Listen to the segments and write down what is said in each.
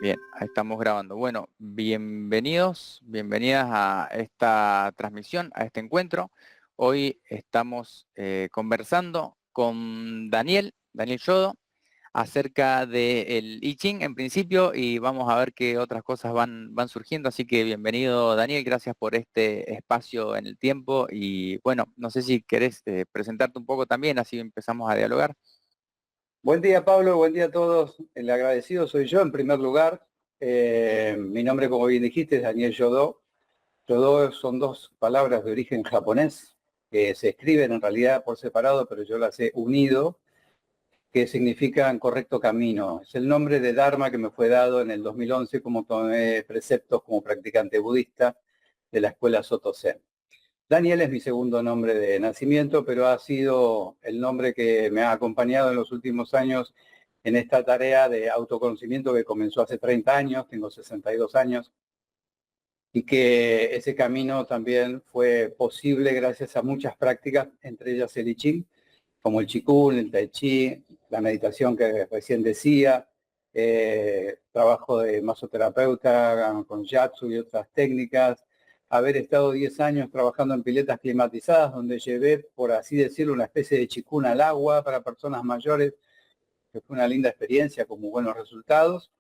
Bien, ahí estamos grabando. Bueno, bienvenidos, bienvenidas a esta transmisión, a este encuentro. Hoy estamos conversando con Daniel Yodo, acerca del I Ching en principio y vamos a ver qué otras cosas van surgiendo. Así que bienvenido Daniel, gracias por este espacio en el tiempo y bueno, no sé si querés presentarte un poco también, así empezamos a dialogar. Buen día, Pablo, buen día a todos. El agradecido soy yo en primer lugar. Mi nombre, como bien dijiste, es Daniel Yodo. Yodo son dos palabras de origen japonés que se escriben en realidad por separado, pero yo las he unido, que significan correcto camino. Es el nombre de Dharma que me fue dado en el 2011 como tomé preceptos como practicante budista de la escuela Soto Zen. Daniel es mi segundo nombre de nacimiento, pero ha sido el nombre que me ha acompañado en los últimos años en esta tarea de autoconocimiento que comenzó hace 30 años, tengo 62 años, y que ese camino también fue posible gracias a muchas prácticas, entre ellas el I Ching, como el Qigong, el Tai Chi, la meditación que recién decía, trabajo de masoterapeuta con Yatsu y otras técnicas, haber estado 10 años trabajando en piletas climatizadas, donde llevé, por así decirlo, una especie de Qigong al agua para personas mayores, que fue una linda experiencia con muy buenos resultados.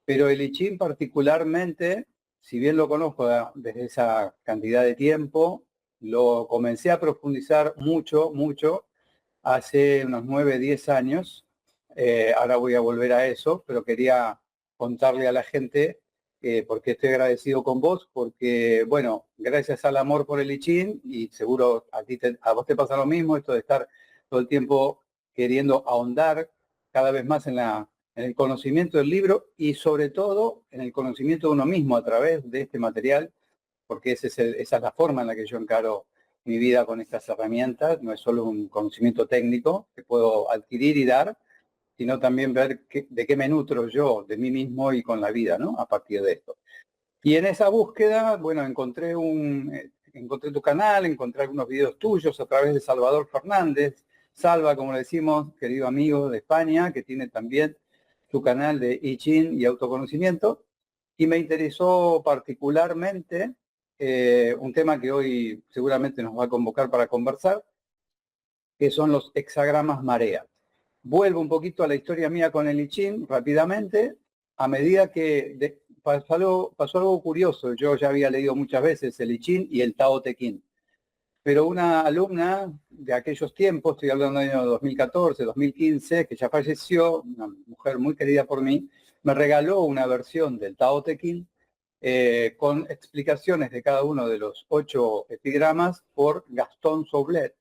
Pero el I Ching particularmente, si bien lo conozco desde esa cantidad de tiempo, lo comencé a profundizar mucho, mucho, hace unos 9, 10 años. Ahora voy a volver a eso, pero quería contarle a la gente porque estoy agradecido con vos, porque, bueno, gracias al amor por el I Ching, y seguro a vos te pasa lo mismo, esto de estar todo el tiempo queriendo ahondar cada vez más en el conocimiento del libro y sobre todo en el conocimiento de uno mismo a través de este material, porque esa es la forma en la que yo encaro mi vida con estas herramientas. No es solo un conocimiento técnico que puedo adquirir y dar, sino también ver de qué me nutro yo, de mí mismo y con la vida, ¿no? A partir de esto. Y en esa búsqueda, bueno, encontré tu canal, encontré algunos videos tuyos a través de Salvador Fernández, Salva, como le decimos, querido amigo de España, que tiene también su canal de I Ching y autoconocimiento. Y me interesó particularmente un tema que hoy seguramente nos va a convocar para conversar, que son los hexagramas marea. Vuelvo un poquito a la historia mía con el I Ching rápidamente. A medida que pasó algo curioso, yo ya había leído muchas veces el I Ching y el Tao Te Ching, pero una alumna de aquellos tiempos, estoy hablando del año 2014, 2015, que ya falleció, una mujer muy querida por mí, me regaló una versión del Tao Te Ching con explicaciones de cada uno de los 8 epigramas por Gastón Soblet,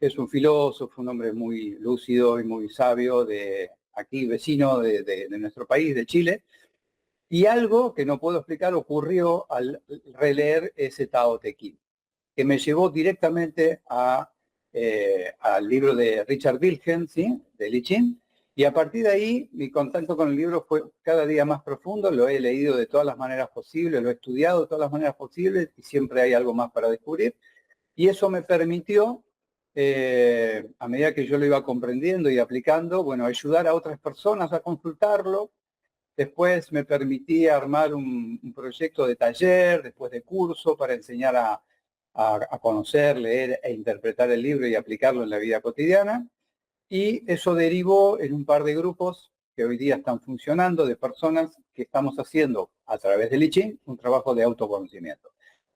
que es un filósofo, un hombre muy lúcido y muy sabio, de aquí vecino de nuestro país, de Chile. Y algo que no puedo explicar ocurrió al releer ese Tao Te Ching, que me llevó directamente al libro de Richard Wilhelm, ¿sí? De I Ching. Y a partir de ahí, mi contacto con el libro fue cada día más profundo. Lo he leído de todas las maneras posibles, lo he estudiado de todas las maneras posibles y siempre hay algo más para descubrir. Y eso me permitió, a medida que yo lo iba comprendiendo y aplicando, bueno, ayudar a otras personas a consultarlo. Después me permití armar un proyecto de taller, después de curso, para enseñar a conocer, leer e interpretar el libro y aplicarlo en la vida cotidiana. Y eso derivó en un par de grupos que hoy día están funcionando, de personas que estamos haciendo a través del I Ching un trabajo de autoconocimiento,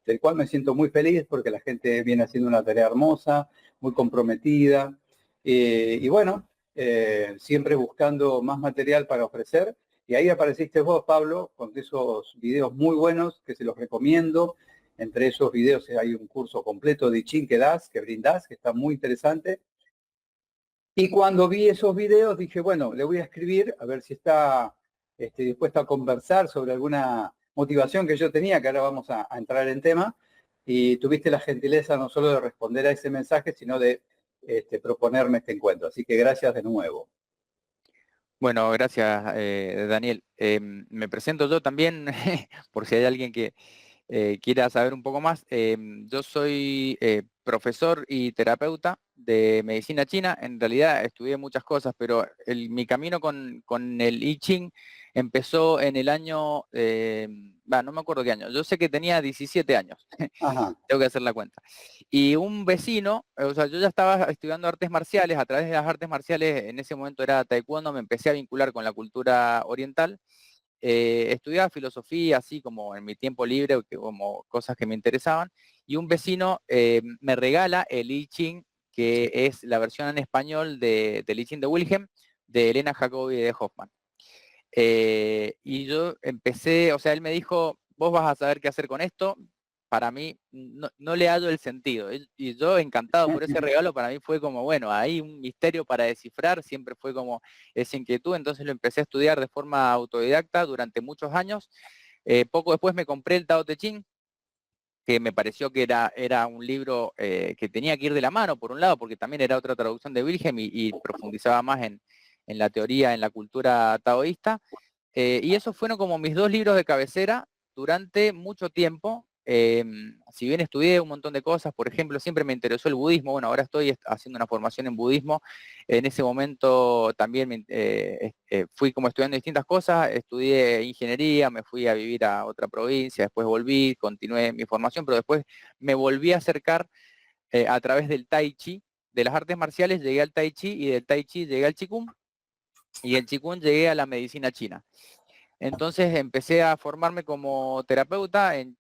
del cual me siento muy feliz porque la gente viene haciendo una tarea hermosa, muy comprometida, y bueno, siempre buscando más material para ofrecer. Y ahí apareciste vos, Pablo, con esos videos muy buenos que se los recomiendo. Entre esos videos hay un curso completo de I Ching que brindás, que está muy interesante. Y cuando vi esos videos dije, bueno, le voy a escribir a ver si está dispuesta a conversar sobre alguna motivación que yo tenía, que ahora vamos a entrar en tema. Y tuviste la gentileza no solo de responder a ese mensaje, sino de proponerme este encuentro. Así que gracias de nuevo. Bueno, gracias Daniel. Me presento yo también, por si hay alguien que quiera saber un poco más. Yo soy profesor y terapeuta de medicina china. En realidad estudié muchas cosas, pero mi camino con el I Ching empezó en el año, no me acuerdo qué año, yo sé que tenía 17 años, Ajá. tengo que hacer la cuenta. Y un vecino, o sea, yo ya estaba estudiando artes marciales, a través de las artes marciales, en ese momento era taekwondo, me empecé a vincular con la cultura oriental. Estudiaba filosofía, así como en mi tiempo libre, como cosas que me interesaban, y un vecino me regala el I Ching, que es la versión en español del I Ching de Wilhelm, de Elena Jacobi y de Hoffman. Y yo empecé, o sea, él me dijo, vos vas a saber qué hacer con esto. Para mí no le hallo el sentido. Y yo encantado por ese regalo, para mí fue como, bueno, hay un misterio para descifrar, siempre fue como esa inquietud, entonces lo empecé a estudiar de forma autodidacta durante muchos años. Poco después me compré el Tao Te Ching, que me pareció que era un libro que tenía que ir de la mano, por un lado, porque también era otra traducción de Wilhelm y profundizaba más en la teoría, en la cultura taoísta. Y esos fueron como mis dos libros de cabecera durante mucho tiempo. Si bien estudié un montón de cosas, por ejemplo, siempre me interesó el budismo. Bueno, ahora estoy haciendo una formación en budismo. En ese momento también fui como estudiando distintas cosas. Estudié ingeniería, me fui a vivir a otra provincia, después volví, continué mi formación, pero después me volví a acercar a través del Tai Chi. De las artes marciales llegué al Tai Chi y del Tai Chi llegué al Qigong y del Qigong llegué a la medicina china. Entonces empecé a formarme como terapeuta en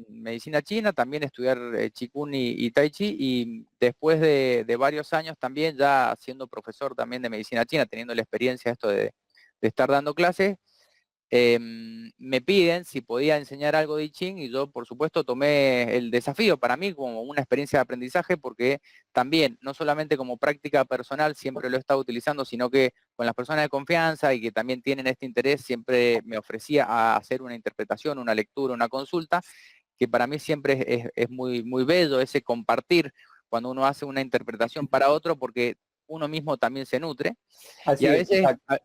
medicina china, también estudiar Qigong y Tai Chi, y después de varios años también ya siendo profesor también de medicina china, teniendo la experiencia esto de estar dando clases, me piden si podía enseñar algo de I Ching y yo por supuesto tomé el desafío para mí como una experiencia de aprendizaje porque también, no solamente como práctica personal siempre lo he estado utilizando, sino que con las personas de confianza y que también tienen este interés, siempre me ofrecía a hacer una interpretación, una lectura, una consulta, que para mí siempre es muy, muy bello ese compartir cuando uno hace una interpretación para otro porque uno mismo también se nutre. Y Así a es, veces, exacto.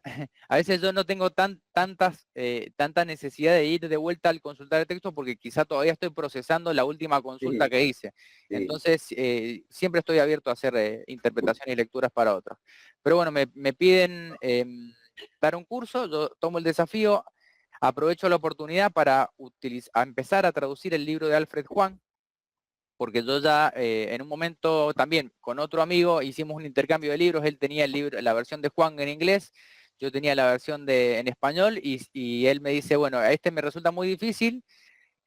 a veces yo no tengo tanta necesidad de ir de vuelta al consultar el texto porque quizá todavía estoy procesando la última consulta Sí, que hice. sí. Entonces, siempre estoy abierto a hacer interpretaciones y lecturas para otros. Pero bueno, me piden dar un curso, yo tomo el desafío, aprovecho la oportunidad para empezar a traducir el libro de Alfred Juan, porque yo ya en un momento también con otro amigo hicimos un intercambio de libros, él tenía el libro, la versión de Juan en inglés, yo tenía la versión en español y él me dice, bueno, a este me resulta muy difícil,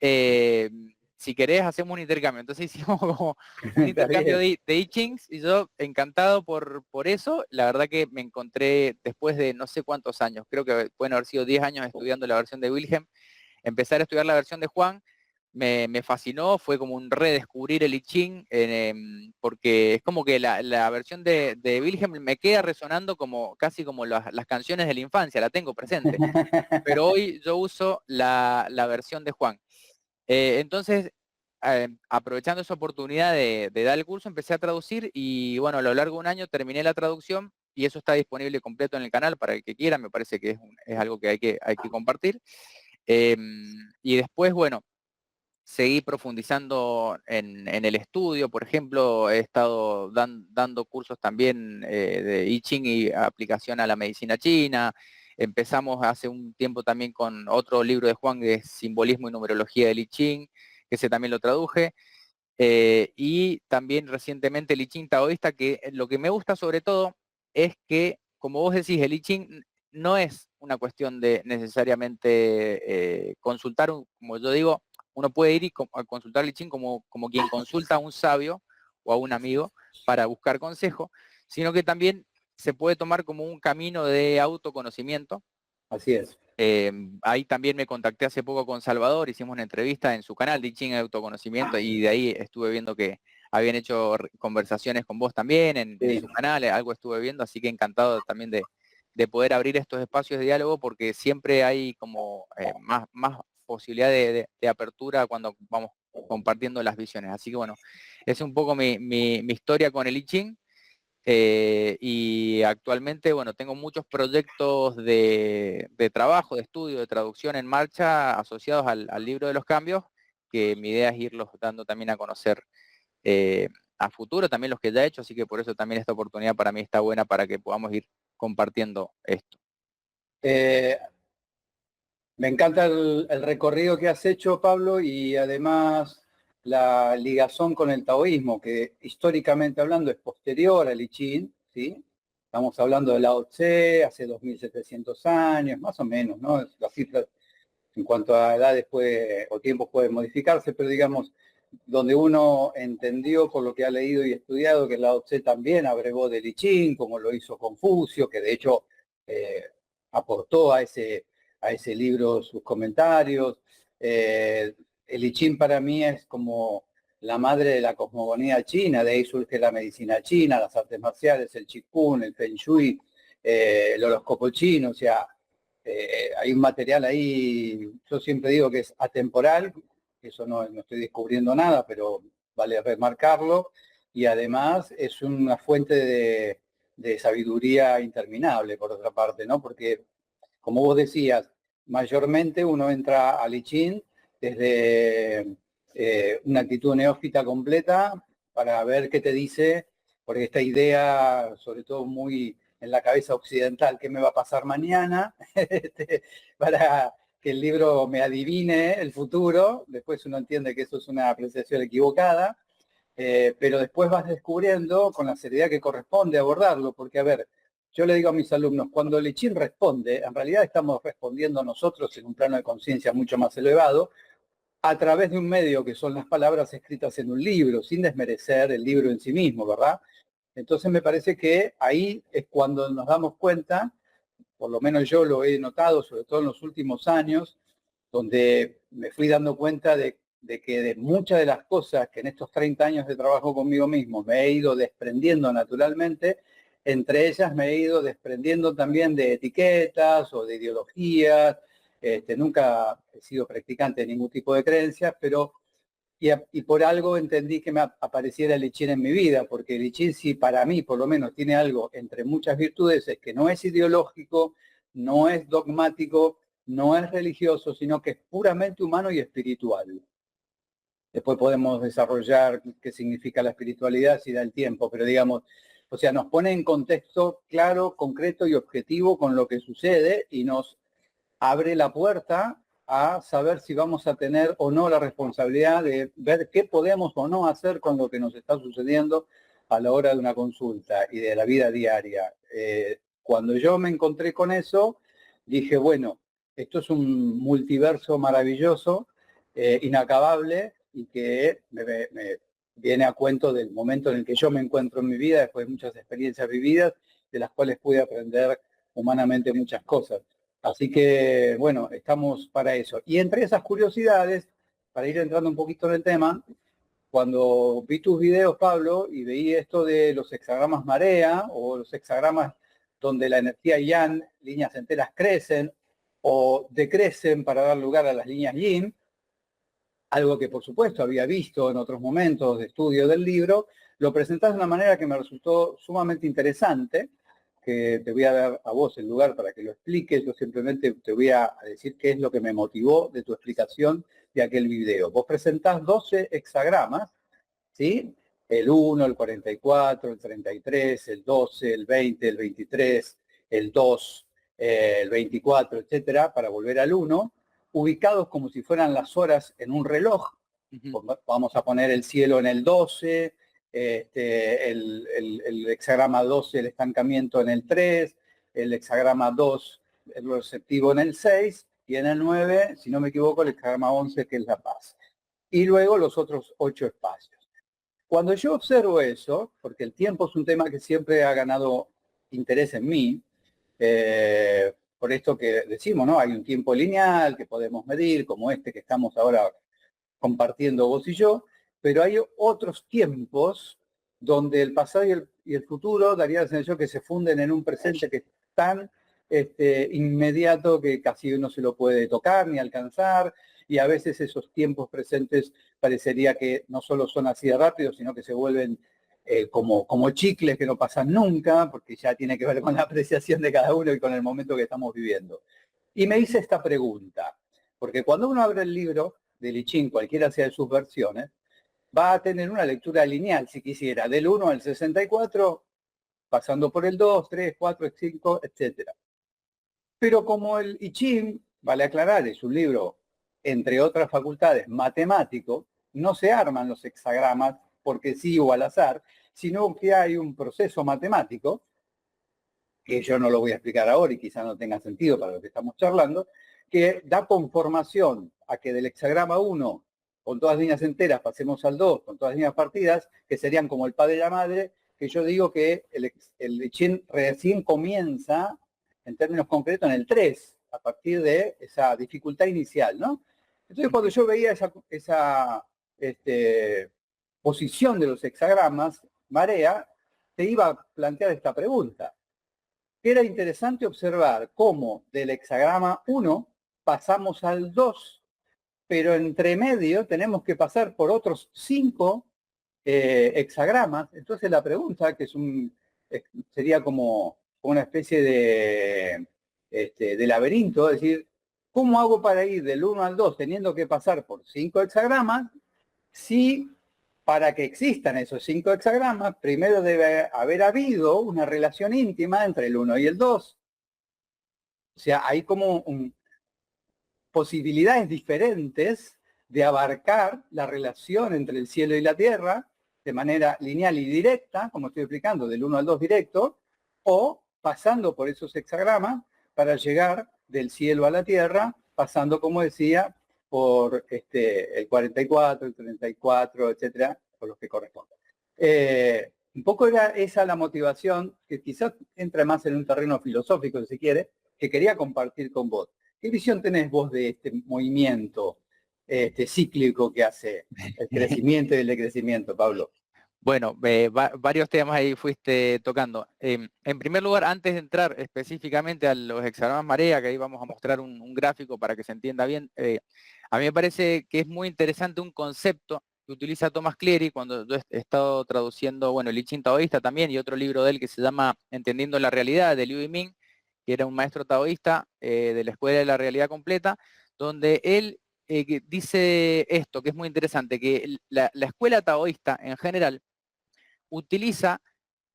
eh, si querés hacemos un intercambio. Entonces hicimos como un Está intercambio bien. de I Chings y yo encantado por eso, la verdad que me encontré después de no sé cuántos años, creo que pueden haber sido 10 años estudiando la versión de Wilhelm, empezar a estudiar la versión de Juan, me fascinó, fue como un redescubrir el I Ching, porque es como que la versión de Wilhelm me queda resonando como casi como las canciones de la infancia, la tengo presente, pero hoy yo uso la versión de Juan. Entonces, aprovechando esa oportunidad de dar el curso, empecé a traducir y bueno, a lo largo de un año terminé la traducción y eso está disponible completo en el canal para el que quiera, me parece que es algo que hay que compartir. Y después, bueno, seguí profundizando en el estudio, por ejemplo, he estado dando cursos también de I Ching y aplicación a la medicina china. Empezamos hace un tiempo también con otro libro de Juan de simbolismo y numerología del I Ching, que ese también lo traduje. Y también recientemente el I Ching taoísta, que lo que me gusta sobre todo es que, como vos decís, el I Ching no es una cuestión de necesariamente consultar, como yo digo, uno puede ir a consultar el I Ching como quien consulta a un sabio o a un amigo para buscar consejo, sino que también se puede tomar como un camino de autoconocimiento. Así es. Ahí también me contacté hace poco con Salvador, hicimos una entrevista en su canal de I Ching Autoconocimiento y de ahí estuve viendo que habían hecho conversaciones con vos también en Sí, su canal, algo estuve viendo, así que encantado también de poder abrir estos espacios de diálogo porque siempre hay como más posibilidad de apertura cuando vamos compartiendo las visiones. Así que bueno, es un poco mi historia con el I Ching. Y actualmente, bueno, tengo muchos proyectos de trabajo, de estudio, de traducción en marcha asociados al libro de los cambios, que mi idea es irlos dando también a conocer eh, a futuro, también los que ya he hecho, así que por eso también esta oportunidad para mí está buena para que podamos ir compartiendo esto. Eh, Me encanta el recorrido que has hecho, Pablo, y además la ligazón con el taoísmo, que históricamente hablando es posterior al I Ching, ¿sí? Estamos hablando de Lao Tse, hace 2700 años, más o menos, ¿no? Las cifras en cuanto a edades o tiempos pueden modificarse, pero digamos, donde uno entendió por lo que ha leído y estudiado que Lao Tse también abrevó del I Ching, como lo hizo Confucio, que de hecho eh, aportó a ese libro sus comentarios. El I Ching para mí es como la madre de la cosmogonía china, de ahí surge la medicina china, las artes marciales, el Qigong, el Feng Shui, el horóscopo chino, o sea, hay un material ahí, yo siempre digo que es atemporal, eso no estoy descubriendo nada, pero vale remarcarlo, y además es una fuente de sabiduría interminable, por otra parte, ¿no? Porque, como vos decías, mayormente uno entra al I Ching desde una actitud neófita completa para ver qué te dice, porque esta idea, sobre todo muy en la cabeza occidental, qué me va a pasar mañana, para que el libro me adivine el futuro. Después uno entiende que eso es una apreciación equivocada, pero después vas descubriendo con la seriedad que corresponde abordarlo, porque a ver, yo le digo a mis alumnos, cuando el I Ching responde, en realidad estamos respondiendo nosotros en un plano de conciencia mucho más elevado, a través de un medio que son las palabras escritas en un libro, sin desmerecer el libro en sí mismo, ¿verdad? Entonces me parece que ahí es cuando nos damos cuenta, por lo menos yo lo he notado, sobre todo en los últimos años, donde me fui dando cuenta de que de muchas de las cosas que en estos 30 años de trabajo conmigo mismo me he ido desprendiendo naturalmente, entre ellas me he ido desprendiendo también de etiquetas o de ideologías. Nunca he sido practicante de ningún tipo de creencias, pero y por algo entendí que me apareciera el I Ching en mi vida, porque el I Ching sí para mí por lo menos tiene algo entre muchas virtudes, es que no es ideológico, no es dogmático, no es religioso, sino que es puramente humano y espiritual. Después podemos desarrollar qué significa la espiritualidad si da el tiempo, pero digamos, o sea, nos pone en contexto claro, concreto y objetivo con lo que sucede y nos abre la puerta a saber si vamos a tener o no la responsabilidad de ver qué podemos o no hacer con lo que nos está sucediendo a la hora de una consulta y de la vida diaria. Cuando yo me encontré con eso, dije, bueno, esto es un multiverso maravilloso, inacabable, y que me viene a cuento del momento en el que yo me encuentro en mi vida, después de muchas experiencias vividas, de las cuales pude aprender humanamente muchas cosas. Así que, bueno, estamos para eso. Y entre esas curiosidades, para ir entrando un poquito en el tema, cuando vi tus videos, Pablo, y veí esto de los hexagramas marea o los hexagramas donde la energía yang, líneas enteras crecen o decrecen para dar lugar a las líneas yin, algo que por supuesto había visto en otros momentos de estudio del libro, lo presentás de una manera que me resultó sumamente interesante, que te voy a dar a vos el lugar para que lo expliques. Yo simplemente te voy a decir qué es lo que me motivó de tu explicación de aquel video. Vos presentás 12 hexagramas, ¿sí? El 1, el 44, el 33, el 12, el 20, el 23, el 2, el 24, etcétera, para volver al 1, ubicados como si fueran las horas en un reloj. Vamos a poner el cielo en el 12, el hexagrama 12, el estancamiento en el 3, el hexagrama 2, el receptivo en el 6, y en el 9, si no me equivoco, el hexagrama 11, que es la paz. Y luego los otros 8 espacios. Cuando yo observo eso, porque el tiempo es un tema que siempre ha ganado interés en mí, por esto que decimos, ¿no? Hay un tiempo lineal que podemos medir, como este que estamos ahora compartiendo vos y yo, pero hay otros tiempos donde el pasado y el futuro daría la sensación que se funden en un presente que es tan inmediato que casi uno se lo puede tocar ni alcanzar, y a veces esos tiempos presentes parecería que no solo son así de rápido, sino que se vuelven como chicles que no pasan nunca, porque ya tiene que ver con la apreciación de cada uno y con el momento que estamos viviendo. Y me hice esta pregunta, porque cuando uno abre el libro del I Ching, cualquiera sea de sus versiones, va a tener una lectura lineal, si quisiera, del 1 al 64, pasando por el 2, 3, 4, 5, etc. Pero como el I Ching vale aclarar, es un libro, entre otras facultades, matemático. No se arman los hexagramas porque sí o al azar, sino que hay un proceso matemático, que yo no lo voy a explicar ahora y quizá no tenga sentido para lo que estamos charlando, que da conformación a que del hexagrama 1, con todas líneas enteras, pasemos al 2, con todas líneas partidas, que serían como el padre y la madre, que yo digo que el I Ching recién comienza, en términos concretos, en el 3, a partir de esa dificultad inicial, ¿no? Entonces, cuando yo veía esa posición de los hexagramas, Marea te iba a plantear esta pregunta. Era interesante observar cómo del hexagrama 1 pasamos al 2, pero entre medio tenemos que pasar por otros 5 hexagramas. Entonces la pregunta, que sería como una especie de laberinto, es decir, ¿cómo hago para ir del 1 al 2 teniendo que pasar por 5 hexagramas si para que existan esos 5 hexagramas, primero debe haber habido una relación íntima entre el 1 y el 2? O sea, hay como posibilidades diferentes de abarcar la relación entre el cielo y la tierra de manera lineal y directa, como estoy explicando, del 1 al 2 directo, o pasando por esos hexagramas para llegar del cielo a la tierra, pasando, como decía, por el 44, el 34, etcétera, por los que corresponden. Un poco era esa la motivación, que quizás entra más en un terreno filosófico, si se quiere, que quería compartir con vos. ¿Qué visión tenés vos de este movimiento cíclico que hace el crecimiento y el decrecimiento, Pablo? Bueno, varios temas ahí fuiste tocando. En primer lugar, antes de entrar específicamente a los hexagramas marea, que ahí vamos a mostrar un gráfico para que se entienda bien, a mí me parece que es muy interesante un concepto que utiliza Thomas Cleary cuando yo he estado traduciendo, bueno, el I Ching taoísta también, y otro libro de él que se llama Entendiendo la realidad, de Liu Yiming, que era un maestro taoísta de la Escuela de la Realidad Completa, donde él que dice esto, que es muy interesante, que la escuela taoísta en general utiliza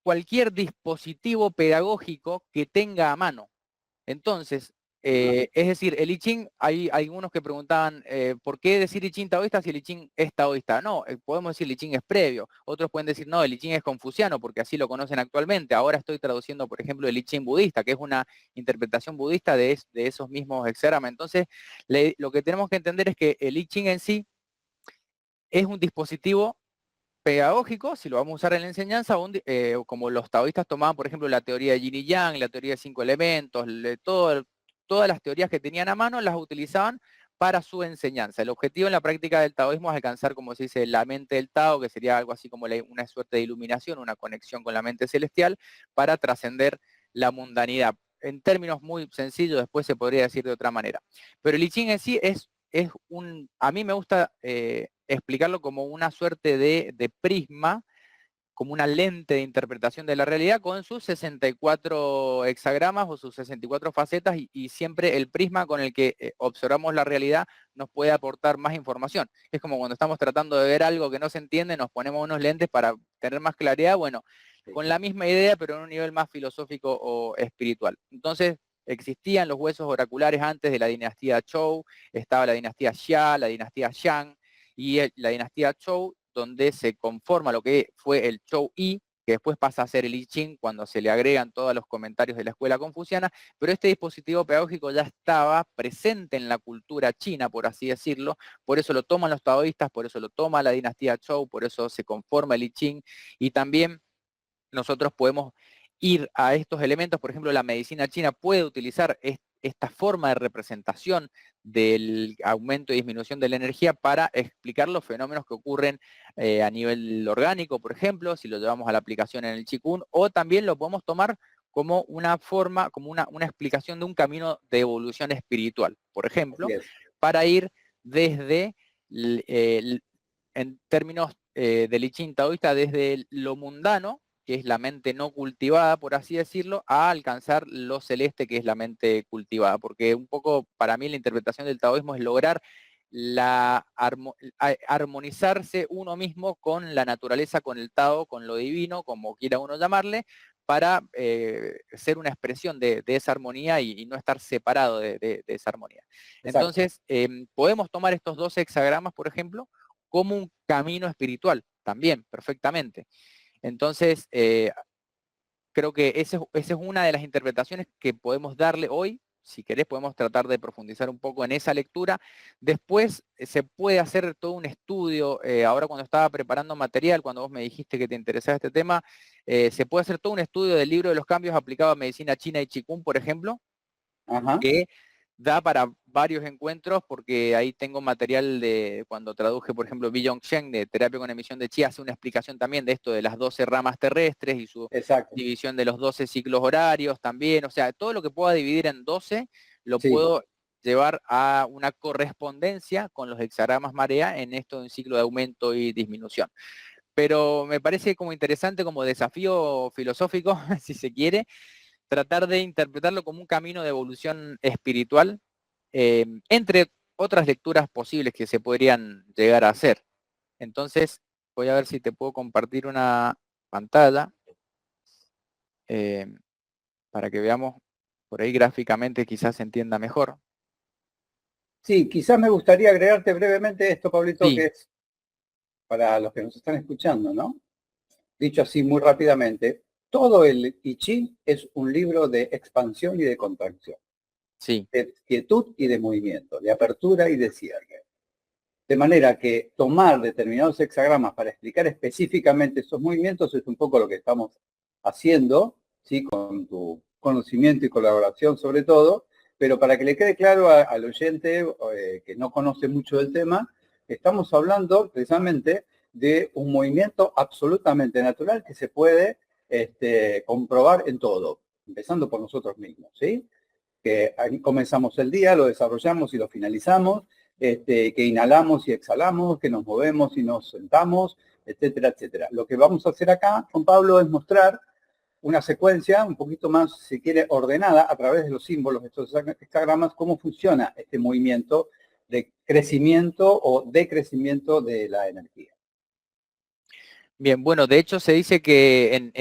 cualquier dispositivo pedagógico que tenga a mano. Entonces, es decir, el I Ching, hay algunos que preguntaban, ¿por qué decir I Ching taoísta si el I Ching es taoísta? No, podemos decir el I Ching es previo. Otros pueden decir, no, el I Ching es confuciano, porque así lo conocen actualmente. Ahora estoy traduciendo, por ejemplo, el I Ching budista, que es una interpretación budista de esos mismos hexagramas. Entonces, lo que tenemos que entender es que el I Ching en sí es un dispositivo pedagógico, si lo vamos a usar en la enseñanza, como los taoístas tomaban, por ejemplo, la teoría de Yin y Yang, la teoría de 5 elementos, todas las teorías que tenían a mano las utilizaban para su enseñanza. El objetivo en la práctica del taoísmo es alcanzar, como se dice, la mente del Tao, que sería algo así como una suerte de iluminación, una conexión con la mente celestial, para trascender la mundanidad. En términos muy sencillos, después se podría decir de otra manera. Pero el I Ching en sí a mí me gusta explicarlo como una suerte de prisma, como una lente de interpretación de la realidad con sus 64 hexagramas o sus 64 facetas y siempre el prisma con el que observamos la realidad nos puede aportar más información. Es como cuando estamos tratando de ver algo que no se entiende, nos ponemos unos lentes para tener más claridad, bueno, con la misma idea pero en un nivel más filosófico o espiritual. Entonces, existían los huesos oraculares antes de la dinastía Zhou, estaba la dinastía Xia, la dinastía Shang y la dinastía Zhou, donde se conforma lo que fue el Zhou-I, que después pasa a ser el I Ching cuando se le agregan todos los comentarios de la escuela confuciana, pero este dispositivo pedagógico ya estaba presente en la cultura china, por así decirlo, por eso lo toman los taoístas, por eso lo toma la dinastía Zhou, por eso se conforma el I Ching, y también nosotros podemos ir a estos elementos, por ejemplo, la medicina china puede utilizar esta forma de representación del aumento y disminución de la energía para explicar los fenómenos que ocurren a nivel orgánico, por ejemplo, si lo llevamos a la aplicación en el Qigong, o también lo podemos tomar como una forma, como una explicación de un camino de evolución espiritual, por ejemplo, para ir desde, en términos del I Ching taoísta, desde lo mundano, que es la mente no cultivada, por así decirlo, a alcanzar lo celeste, que es la mente cultivada. Porque un poco para mí la interpretación del taoísmo es lograr armonizarse uno mismo con la naturaleza, con el Tao, con lo divino, como quiera uno llamarle, para ser una expresión de esa armonía y no estar separado de esa armonía. Exacto. Entonces, podemos tomar estos 12 hexagramas, por ejemplo, como un camino espiritual, también, perfectamente. Entonces, creo que esa es una de las interpretaciones que podemos darle hoy. Si querés, podemos tratar de profundizar un poco en esa lectura. Después se puede hacer todo un estudio. Ahora cuando estaba preparando material, cuando vos me dijiste que te interesaba este tema, se puede hacer todo un estudio del libro de los cambios aplicado a medicina china y Qigong, por ejemplo, Ajá. que da para varios encuentros, porque ahí tengo material de cuando traduje, por ejemplo, Billong Shen de terapia con emisión de chi, hace una explicación también de esto de las 12 ramas terrestres y su Exacto. división de los 12 ciclos horarios también. O sea, todo lo que pueda dividir en 12 lo Sí. puedo llevar a una correspondencia con los hexagramas marea en esto de un ciclo de aumento y disminución. Pero me parece como interesante, como desafío filosófico, si se quiere, tratar de interpretarlo como un camino de evolución espiritual, entre otras lecturas posibles que se podrían llegar a hacer. Entonces, voy a ver si te puedo compartir una pantalla eh, para que veamos por ahí gráficamente, quizás se entienda mejor. Sí, quizás me gustaría agregarte brevemente esto, Pablito, que Sí, es para los que nos están escuchando, ¿no? Dicho así muy rápidamente, todo el I Ching es un libro de expansión y de contracción, sí, de quietud y de movimiento, de apertura y de cierre. De manera que tomar determinados hexagramas para explicar específicamente esos movimientos es un poco lo que estamos haciendo, ¿sí? Con tu conocimiento y colaboración sobre todo, pero para que le quede claro al oyente que no conoce mucho del tema, estamos hablando precisamente de un movimiento absolutamente natural que se puede comprobar en todo, empezando por nosotros mismos, ¿sí? Que ahí comenzamos el día, lo desarrollamos y lo finalizamos, que inhalamos y exhalamos, que nos movemos y nos sentamos, etcétera, etcétera. Lo que vamos a hacer acá con Pablo es mostrar una secuencia un poquito más, si quiere, ordenada a través de los símbolos de estos hexagramas, cómo funciona este movimiento de crecimiento o decrecimiento de la energía. bien, bueno, de hecho se dice que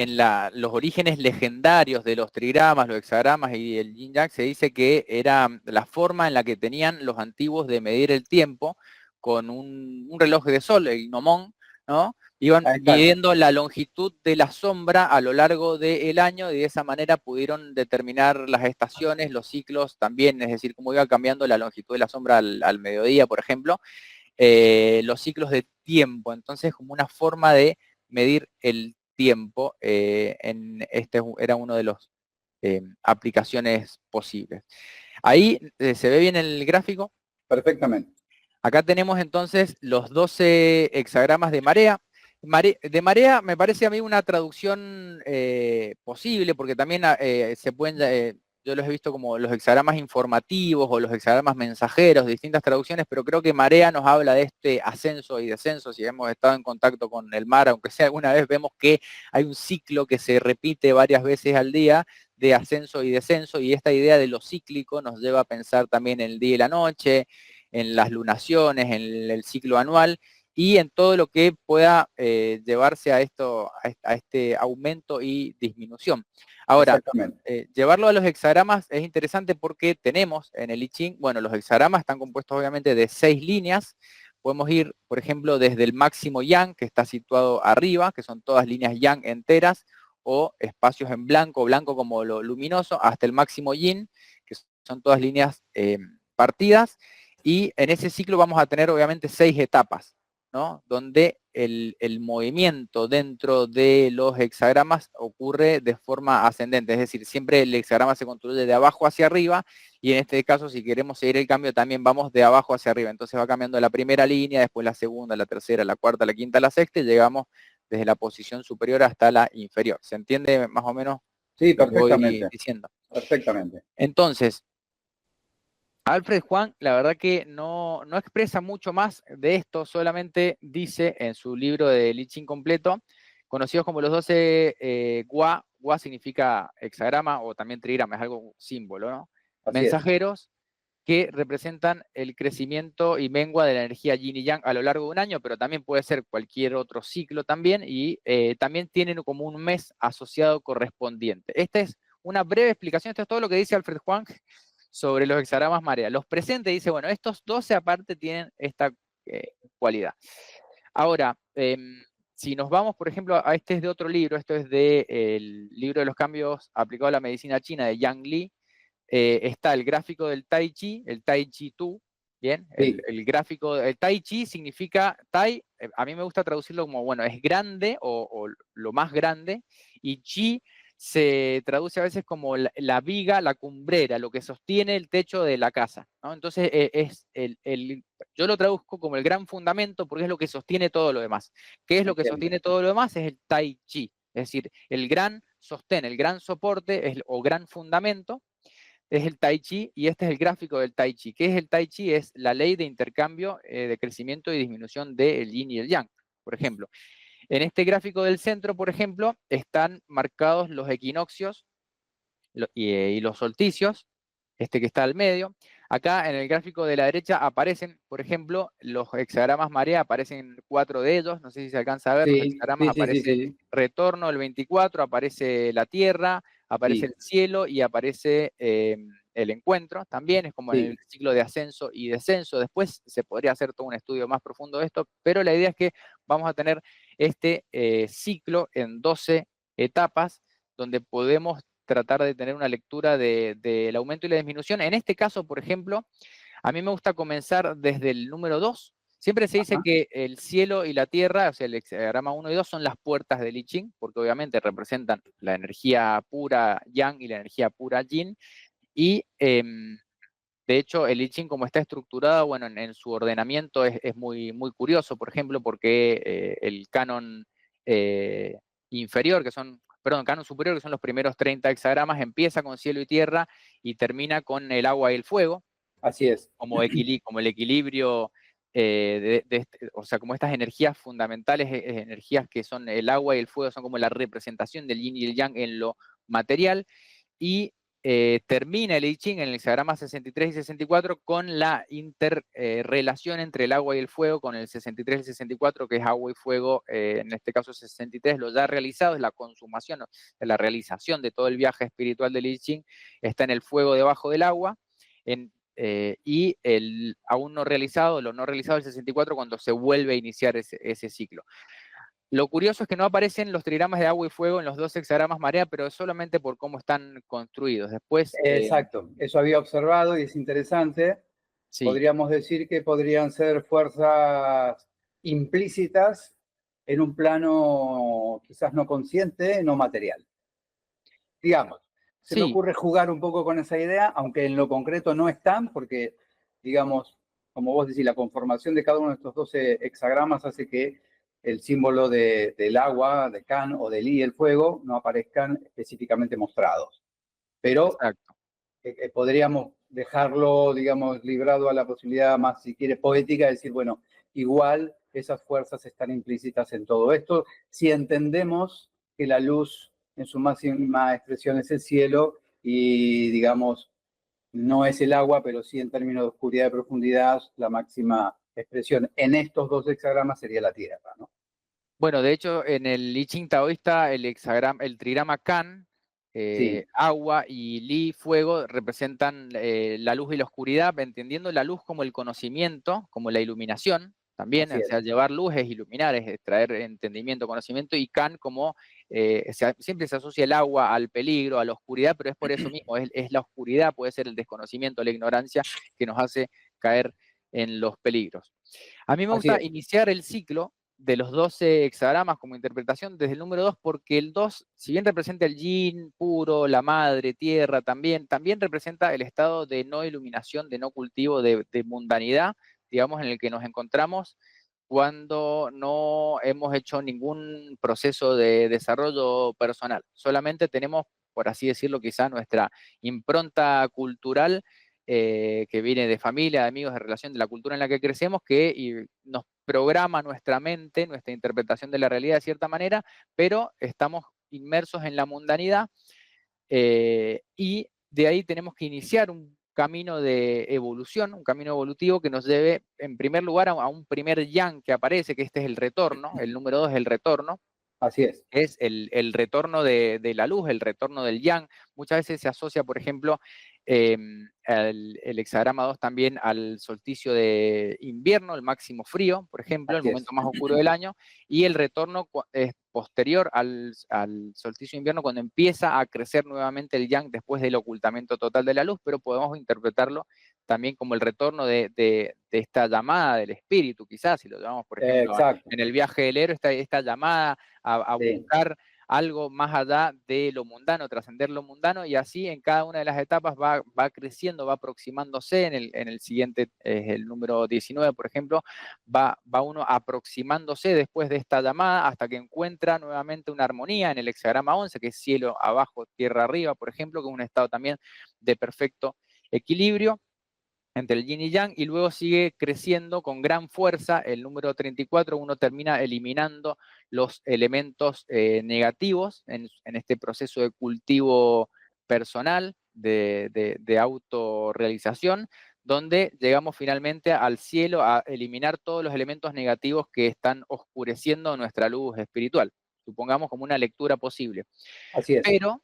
los orígenes legendarios de los trigramas, los hexagramas y el yin yang, se dice que era la forma en la que tenían los antiguos de medir el tiempo con un reloj de sol, el gnomón, ¿no? Iban Exacto, midiendo la longitud de la sombra a lo largo del año y de esa manera pudieron determinar las estaciones, los ciclos también, es decir, cómo iba cambiando la longitud de la sombra al mediodía, por ejemplo, los ciclos de tiempo. Entonces, como una forma de medir el tiempo, este era uno de los aplicaciones posibles. Ahí se ve bien el gráfico. perfectamente. Acá tenemos entonces los 12 hexagramas de marea. De marea me parece a mí una traducción posible, porque también se pueden, yo los he visto como los hexagramas informativos o los hexagramas mensajeros, distintas traducciones, pero creo que marea nos habla de este ascenso y descenso. Si hemos estado en contacto con el mar, aunque sea alguna vez, vemos que hay un ciclo que se repite varias veces al día de ascenso y descenso, y esta idea de lo cíclico nos lleva a pensar también en el día y la noche, en las lunaciones, en el ciclo anual y en todo lo que pueda llevarse a este aumento y disminución. Ahora, Exactamente. llevarlo a los hexagramas es interesante porque tenemos en el I Ching, bueno, los hexagramas están compuestos obviamente de 6 líneas. Podemos ir, por ejemplo, desde el máximo yang, que está situado arriba, que son todas líneas yang enteras, o espacios en blanco, blanco como lo luminoso, hasta el máximo yin, que son todas líneas partidas. Y en ese ciclo vamos a tener obviamente 6 etapas, ¿no? Donde el movimiento dentro de los hexagramas ocurre de forma ascendente, es decir, siempre el hexagrama se construye de abajo hacia arriba y en este caso si queremos seguir el cambio también vamos de abajo hacia arriba, entonces va cambiando la primera línea, después la segunda, la tercera, la cuarta, la quinta, la sexta y llegamos desde la posición superior hasta la inferior. ¿Se entiende más o menos Sí, lo que voy perfectamente. diciendo? Perfectamente. Entonces, Alfred Juan, la verdad que no expresa mucho más de esto, solamente dice en su libro de Lichín completo, conocidos como los 12 Gua, Gua significa hexagrama o también trigrama, es algo símbolo, ¿no? Así es. Mensajeros, que representan el crecimiento y mengua de la energía yin y yang a lo largo de un año, pero también puede ser cualquier otro ciclo también, y también tienen como un mes asociado correspondiente. Esta es una breve explicación, esto es todo lo que dice Alfred Huang sobre los hexagramas marea. Los presentes dice, bueno, estos 12 aparte tienen esta cualidad. Ahora, si nos vamos, por ejemplo, a este es de otro libro, esto es del libro de los cambios aplicados a la medicina china de Yang Li, está el gráfico del Tai Chi, el Tai Chi Tu, ¿bien? Sí, El gráfico, el Tai Chi significa, Tai, a mí me gusta traducirlo como, bueno, es grande o lo más grande, y Chi se traduce a veces como la viga, la cumbrera, lo que sostiene el techo de la casa, ¿no? Entonces es yo lo traduzco como el gran fundamento porque es lo que sostiene todo lo demás. ¿Qué es lo que entiendo. sostiene todo lo demás? Es el Tai Chi, es decir, el gran sostén, el gran soporte o gran fundamento es el Tai Chi, y este es el gráfico del Tai Chi. ¿Qué es el Tai Chi? Es la ley de intercambio, de crecimiento y disminución del yin y el yang, por ejemplo. En este gráfico del centro, por ejemplo, están marcados los equinoccios y los solsticios, este que está al medio. Acá en el gráfico de la derecha aparecen, por ejemplo, los hexagramas marea, aparecen 4 de ellos, no sé si se alcanza a ver, los Sí, hexagramas sí, sí, sí, aparece sí, retorno el 24, aparece la Tierra, aparece sí, el cielo y aparece el encuentro, también es como en el sí. ciclo de ascenso y descenso. Después se podría hacer todo un estudio más profundo de esto, pero la idea es que vamos a tener este ciclo en 12 etapas, donde podemos tratar de tener una lectura del aumento y la disminución. En este caso, por ejemplo, a mí me gusta comenzar desde el número 2. Siempre se dice Ajá. que el cielo y la tierra, o sea, el hexagrama 1 y 2 son las puertas del I Ching, porque obviamente representan la energía pura yang y la energía pura yin. Y de hecho, el I Ching, como está estructurado, bueno, en su ordenamiento es muy, muy curioso, por ejemplo, porque el canon eh, inferior, perdón, canon superior, que son los primeros 30 hexagramas, empieza con cielo y tierra y termina con el agua y el fuego, Así es. como, como el equilibrio, o sea, como estas energías fundamentales, energías que son el agua y el fuego, son como la representación del yin y el yang en lo material, y termina el I Ching en el hexagrama 63 y 64 con la interrelación entre el agua y el fuego, con el 63 y el 64, que es agua y fuego, en este caso 63, lo ya realizado, es la consumación, ¿no? La realización de todo el viaje espiritual del I Ching, está en el fuego debajo del agua, y el aún no realizado, lo no realizado el 64, cuando se vuelve a iniciar ese ciclo. Lo curioso es que no aparecen los trigramas de agua y fuego en los dos hexagramas marea, pero es solamente por cómo están construidos. Después, Exacto, eso había observado y es interesante. sí, Podríamos decir que podrían ser fuerzas implícitas en un plano quizás no consciente, no material. Digamos, se me sí, ocurre jugar un poco con esa idea, aunque en lo concreto no están, porque, digamos, como vos decís, la conformación de cada uno de estos 12 hexagramas hace que el símbolo del agua, de Can o del I, el fuego, no aparezcan específicamente mostrados. Pero exacto. podríamos dejarlo, digamos, librado a la posibilidad más, si quiere, poética, de decir, bueno, igual esas fuerzas están implícitas en todo esto, si entendemos que la luz en su máxima expresión es el cielo y, digamos, no es el agua, pero sí en términos de oscuridad y profundidad, la máxima expresión en estos dos hexagramas sería la Tierra, ¿no? Bueno, de hecho, en el I Ching taoísta, el trigrama Kan, Sí, agua, y Li, fuego, representan la luz y la oscuridad, entendiendo la luz como el conocimiento, como la iluminación, también, así o es. sea, llevar luz es iluminar, es traer entendimiento, conocimiento, y Kan como, siempre se asocia el agua al peligro, a la oscuridad, pero es por eso mismo, es la oscuridad, puede ser el desconocimiento, la ignorancia, que nos hace caer en los peligros. A mí me Así gusta es. iniciar el ciclo de los 12 hexagramas como interpretación desde el número 2, porque el 2, si bien representa el yin puro, la madre, tierra, también representa el estado de no iluminación, de no cultivo, de mundanidad, digamos, en el que nos encontramos cuando no hemos hecho ningún proceso de desarrollo personal. Solamente tenemos, por así decirlo, quizá nuestra impronta cultural, que viene de familia, de amigos, de relación, de la cultura en la que crecemos, que nos programa nuestra mente, nuestra interpretación de la realidad de cierta manera, pero estamos inmersos en la mundanidad, y de ahí tenemos que iniciar camino de evolución, un camino evolutivo que nos lleve, en primer lugar, a un primer yang que aparece, que este es el retorno, el número 2 es el retorno. Así es. Es el retorno de la luz, el retorno del yang. Muchas veces se asocia, por ejemplo, el hexagrama 2 también al solsticio de invierno, el máximo frío, por ejemplo, el Así momento es. más oscuro del año, y el retorno es posterior al solsticio de invierno, cuando empieza a crecer nuevamente el yang después del ocultamiento total de la luz, pero podemos interpretarlo también como el retorno de esta llamada del espíritu, quizás, si lo llamamos, por ejemplo, Exacto. en el viaje del héroe, esta llamada a Sí. buscar algo más allá de lo mundano, trascender lo mundano, y así en cada una de las etapas va creciendo, va aproximándose. En el siguiente, el número 19, por ejemplo, va uno aproximándose después de esta llamada hasta que encuentra nuevamente una armonía en el hexagrama 11, que es cielo abajo, tierra arriba, por ejemplo, que es un estado también de perfecto equilibrio entre el yin y yang, y luego sigue creciendo con gran fuerza. El número 34, uno termina eliminando los elementos negativos en este proceso de cultivo personal, de autorrealización, donde llegamos finalmente al cielo a eliminar todos los elementos negativos que están oscureciendo nuestra luz espiritual, supongamos como una lectura posible. Así es. Pero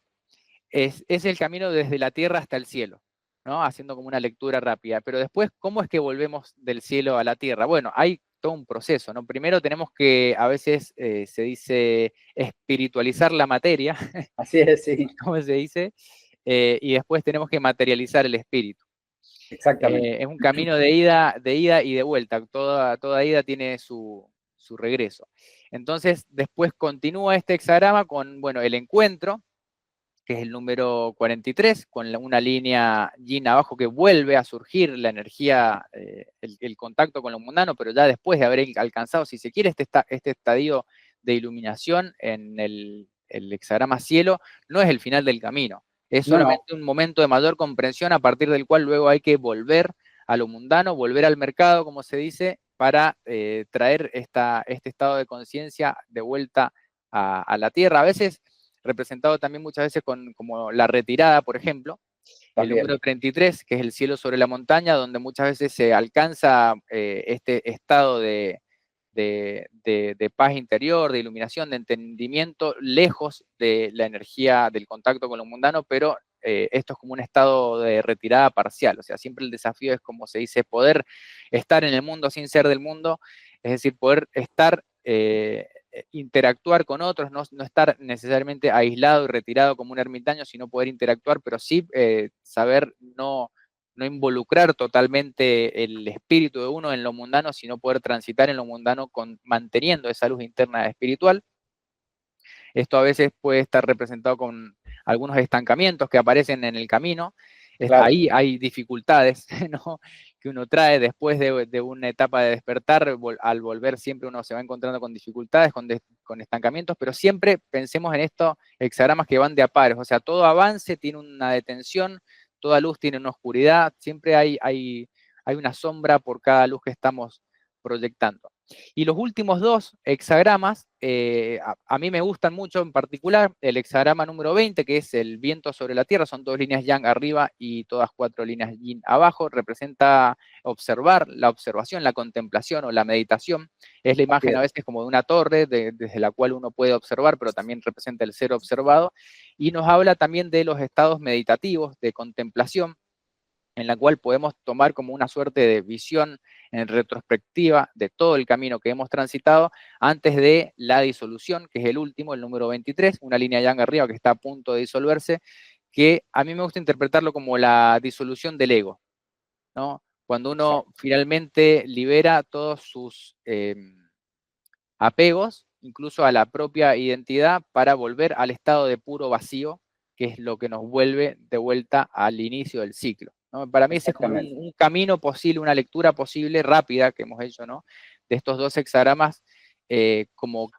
es el camino desde la tierra hasta el cielo, ¿no? Haciendo como una lectura rápida. Pero después, ¿cómo es que volvemos del cielo a la tierra? Bueno, hay todo un proceso, ¿no? Primero tenemos que, a veces se dice, espiritualizar la materia, Así es, sí. ¿cómo se dice? Y después tenemos que materializar el espíritu. Exactamente. Es un camino de ida y de vuelta. Toda ida tiene su regreso. Entonces, después continúa este hexagrama con, bueno, el encuentro, que es el número 43, con una línea yin abajo que vuelve a surgir la energía, el contacto con lo mundano, pero ya después de haber alcanzado, si se quiere, este estadio de iluminación en el hexagrama cielo, no es el final del camino, es No, no. solamente un momento de mayor comprensión a partir del cual luego hay que volver a lo mundano, volver al mercado, como se dice, para traer este estado de conciencia de vuelta a la Tierra. A veces representado también muchas veces como la retirada, por ejemplo, el También. número 33, que es el cielo sobre la montaña, donde muchas veces se alcanza este estado de paz interior, de iluminación, de entendimiento, lejos de la energía del contacto con lo mundano, pero esto es como un estado de retirada parcial. O sea, siempre el desafío es, como se dice, poder estar en el mundo sin ser del mundo, es decir, poder estar, interactuar con otros, no estar necesariamente aislado y retirado como un ermitaño, sino poder interactuar, pero sí saber no involucrar totalmente el espíritu de uno en lo mundano, sino poder transitar en lo mundano manteniendo esa luz interna espiritual. Esto a veces puede estar representado con algunos estancamientos que aparecen en el camino. Claro. Ahí hay dificultades, ¿no?, que uno trae después de una etapa de despertar. Al volver siempre uno se va encontrando con dificultades, con estancamientos, pero siempre pensemos en estos hexagramas que van de a pares. O sea, todo avance tiene una detención, toda luz tiene una oscuridad, siempre hay una sombra por cada luz que estamos proyectando. Y los últimos dos hexagramas, a mí me gustan mucho, en particular el hexagrama número 20, que es el viento sobre la tierra, son 2 líneas yang arriba y todas 4 líneas yin abajo, representa observar, la observación, la contemplación o la meditación. Es la Así imagen a es. veces como de una torre desde la cual uno puede observar, pero también representa el ser observado, y nos habla también de los estados meditativos, de contemplación, en la cual podemos tomar como una suerte de visión en retrospectiva de todo el camino que hemos transitado antes de la disolución, que es el último, el número 23, una línea yang arriba que está a punto de disolverse, que a mí me gusta interpretarlo como la disolución del ego, ¿no? Cuando uno Exacto. finalmente libera todos sus apegos, incluso a la propia identidad, para volver al estado de puro vacío, que es lo que nos vuelve de vuelta al inicio del ciclo, ¿no? Para mí ese es como Exactamente. un camino posible, una lectura posible, rápida, que hemos hecho, ¿no?, de estos dos hexagramas, como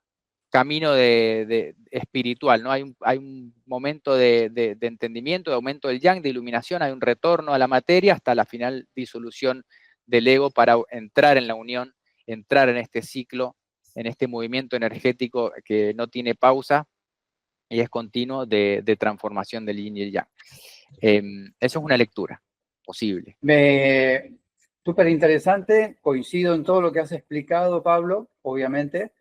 camino de espiritual, ¿no? Hay un momento de entendimiento, de aumento del yang, de iluminación, hay un retorno a la materia hasta la final disolución del ego para entrar en la unión, entrar en este ciclo, en este movimiento energético que no tiene pausa y es continuo de transformación del yin y el yang. Eso es una lectura. posible. Súper interesante, coincido en todo lo que has explicado, Pablo, obviamente,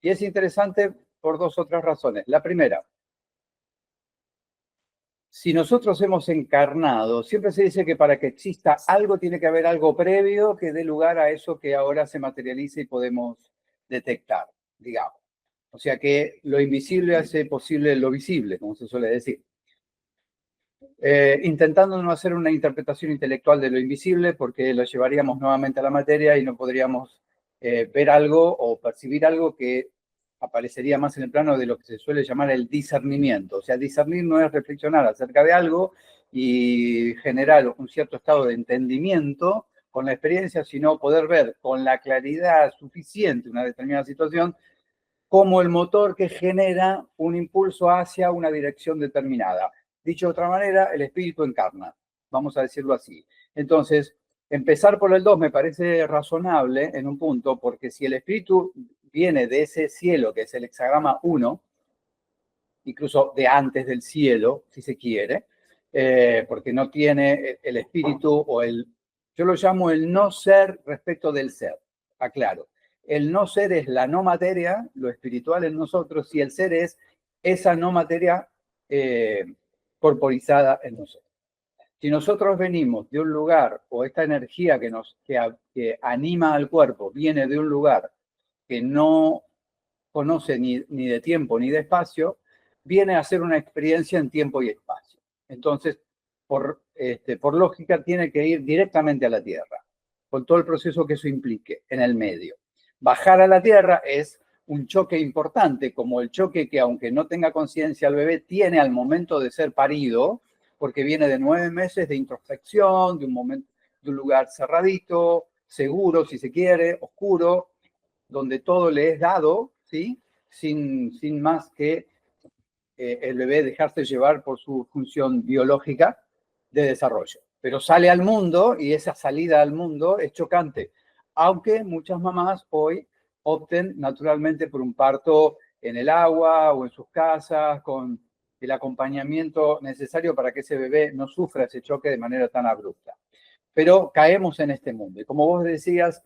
y es interesante por dos otras razones. La primera, si nosotros hemos encarnado, siempre se dice que para que exista algo tiene que haber algo previo que dé lugar a eso que ahora se materializa y podemos detectar, digamos. O sea que lo invisible hace posible lo visible, como se suele decir. Intentando no hacer una interpretación intelectual de lo invisible, porque lo llevaríamos nuevamente a la materia y no podríamos ver algo o percibir algo que aparecería más en el plano de lo que se suele llamar el discernimiento. O sea, discernir no es reflexionar acerca de algo y generar un cierto estado de entendimiento con la experiencia, sino poder ver con la claridad suficiente una determinada situación como el motor que genera un impulso hacia una dirección determinada. Dicho de otra manera, el espíritu encarna, vamos a decirlo así. Entonces, empezar por el 2 me parece razonable en un punto, porque si el espíritu viene de ese cielo, que es el hexagrama 1, incluso de antes del cielo, si se quiere, porque no tiene el espíritu o yo lo llamo el no ser respecto del ser, aclaro. El no ser es la no materia, lo espiritual en nosotros, y el ser es esa no materia corporizada en nosotros. Si nosotros venimos de un lugar, o esta energía que anima al cuerpo viene de un lugar que no conoce ni de tiempo ni de espacio, viene a ser una experiencia en tiempo y espacio. Entonces, por lógica, tiene que ir directamente a la Tierra, con todo el proceso que eso implique en el medio. Bajar a la Tierra es un choque importante, como el choque que, aunque no tenga conciencia el bebé, tiene al momento de ser parido, porque viene de 9 meses de introspección, de un lugar cerradito, seguro, si se quiere, oscuro, donde todo le es dado, ¿sí? Sin más que el bebé dejarse llevar por su función biológica de desarrollo. Pero sale al mundo y esa salida al mundo es chocante, aunque muchas mamás hoy opten naturalmente por un parto en el agua o en sus casas, con el acompañamiento necesario para que ese bebé no sufra ese choque de manera tan abrupta. Pero caemos en este mundo. Y como vos decías,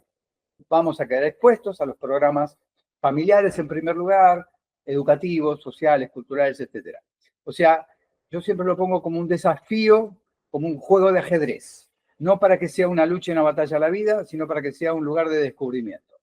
vamos a quedar expuestos a los programas familiares en primer lugar, educativos, sociales, culturales, etc. O sea, yo siempre lo pongo como un desafío, como un juego de ajedrez. No para que sea una lucha y una batalla a la vida, sino para que sea un lugar de descubrimiento.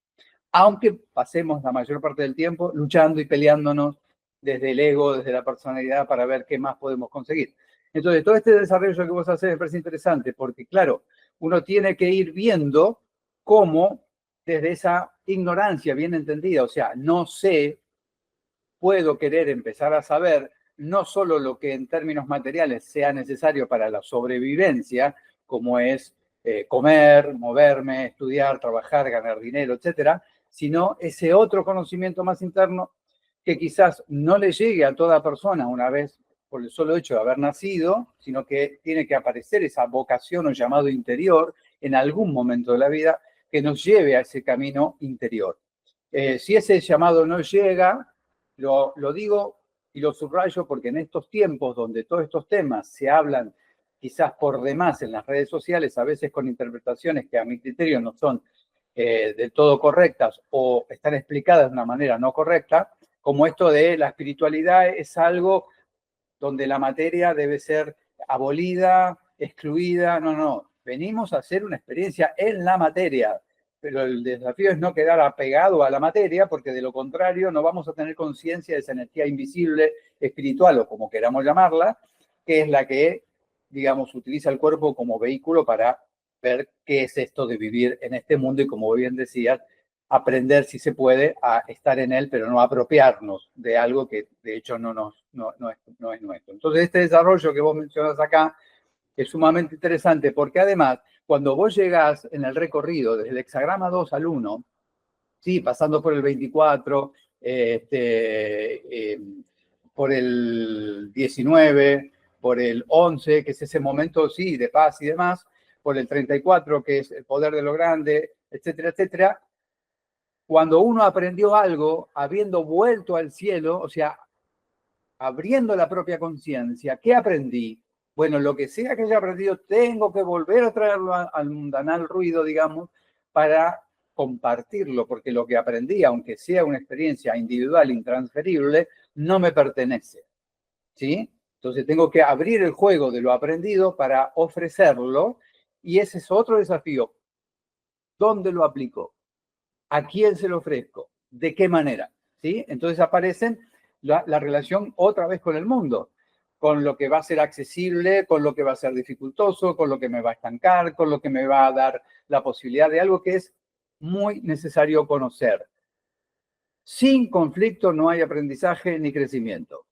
Aunque pasemos la mayor parte del tiempo luchando y peleándonos desde el ego, desde la personalidad, para ver qué más podemos conseguir. Entonces, todo este desarrollo que vos hacés me parece interesante, porque claro, uno tiene que ir viendo cómo desde esa ignorancia bien entendida, o sea, no sé, puedo querer empezar a saber no solo lo que en términos materiales sea necesario para la sobrevivencia, como es comer, moverme, estudiar, trabajar, ganar dinero, etcétera, sino ese otro conocimiento más interno que quizás no le llegue a toda persona una vez por el solo hecho de haber nacido, sino que tiene que aparecer esa vocación o llamado interior en algún momento de la vida que nos lleve a ese camino interior. Si ese llamado no llega, lo digo y lo subrayo porque en estos tiempos donde todos estos temas se hablan quizás por demás en las redes sociales, a veces con interpretaciones que a mi criterio no son del todo correctas o están explicadas de una manera no correcta, como esto de la espiritualidad es algo donde la materia debe ser abolida, excluida. No, no, venimos a hacer una experiencia en la materia, pero el desafío es no quedar apegado a la materia, porque de lo contrario no vamos a tener conciencia de esa energía invisible, espiritual o como queramos llamarla, que es la que, digamos, utiliza el cuerpo como vehículo para ver qué es esto de vivir en este mundo y, como bien decías, aprender, si se puede, a estar en él, pero no apropiarnos de algo que de hecho no es nuestro. Entonces, este desarrollo que vos mencionas acá es sumamente interesante, porque además, cuando vos llegás en el recorrido desde el hexagrama 2 al 1, sí, pasando por el 24, por el 19, por el 11, que es ese momento, sí, de paz y demás, por el 34, que es el poder de lo grande, etcétera, etcétera. Cuando uno aprendió algo, habiendo vuelto al cielo, o sea, abriendo la propia conciencia, ¿qué aprendí? Bueno, lo que sea que haya aprendido, tengo que volver a traerlo al mundanal ruido, digamos, para compartirlo, porque lo que aprendí, aunque sea una experiencia individual, intransferible, no me pertenece, ¿sí? Entonces tengo que abrir el juego de lo aprendido para ofrecerlo, y ese es otro desafío. ¿Dónde lo aplico? ¿A quién se lo ofrezco? ¿De qué manera? ¿Sí? Entonces aparecen la relación otra vez con el mundo, con lo que va a ser accesible, con lo que va a ser dificultoso, con lo que me va a estancar, con lo que me va a dar la posibilidad de algo que es muy necesario conocer. Sin conflicto no hay aprendizaje ni crecimiento.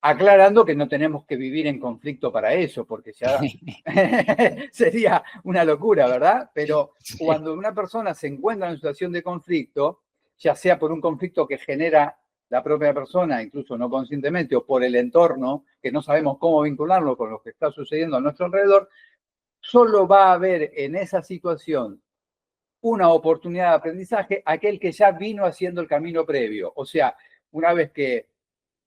Aclarando que no tenemos que vivir en conflicto para eso, porque ya sería una locura, ¿verdad? Pero Sí. cuando una persona se encuentra en una situación de conflicto, ya sea por un conflicto que genera la propia persona, incluso no conscientemente, o por el entorno, que no sabemos cómo vincularlo con lo que está sucediendo a nuestro alrededor, solo va a haber en esa situación una oportunidad de aprendizaje aquel que ya vino haciendo el camino previo. O sea, una vez que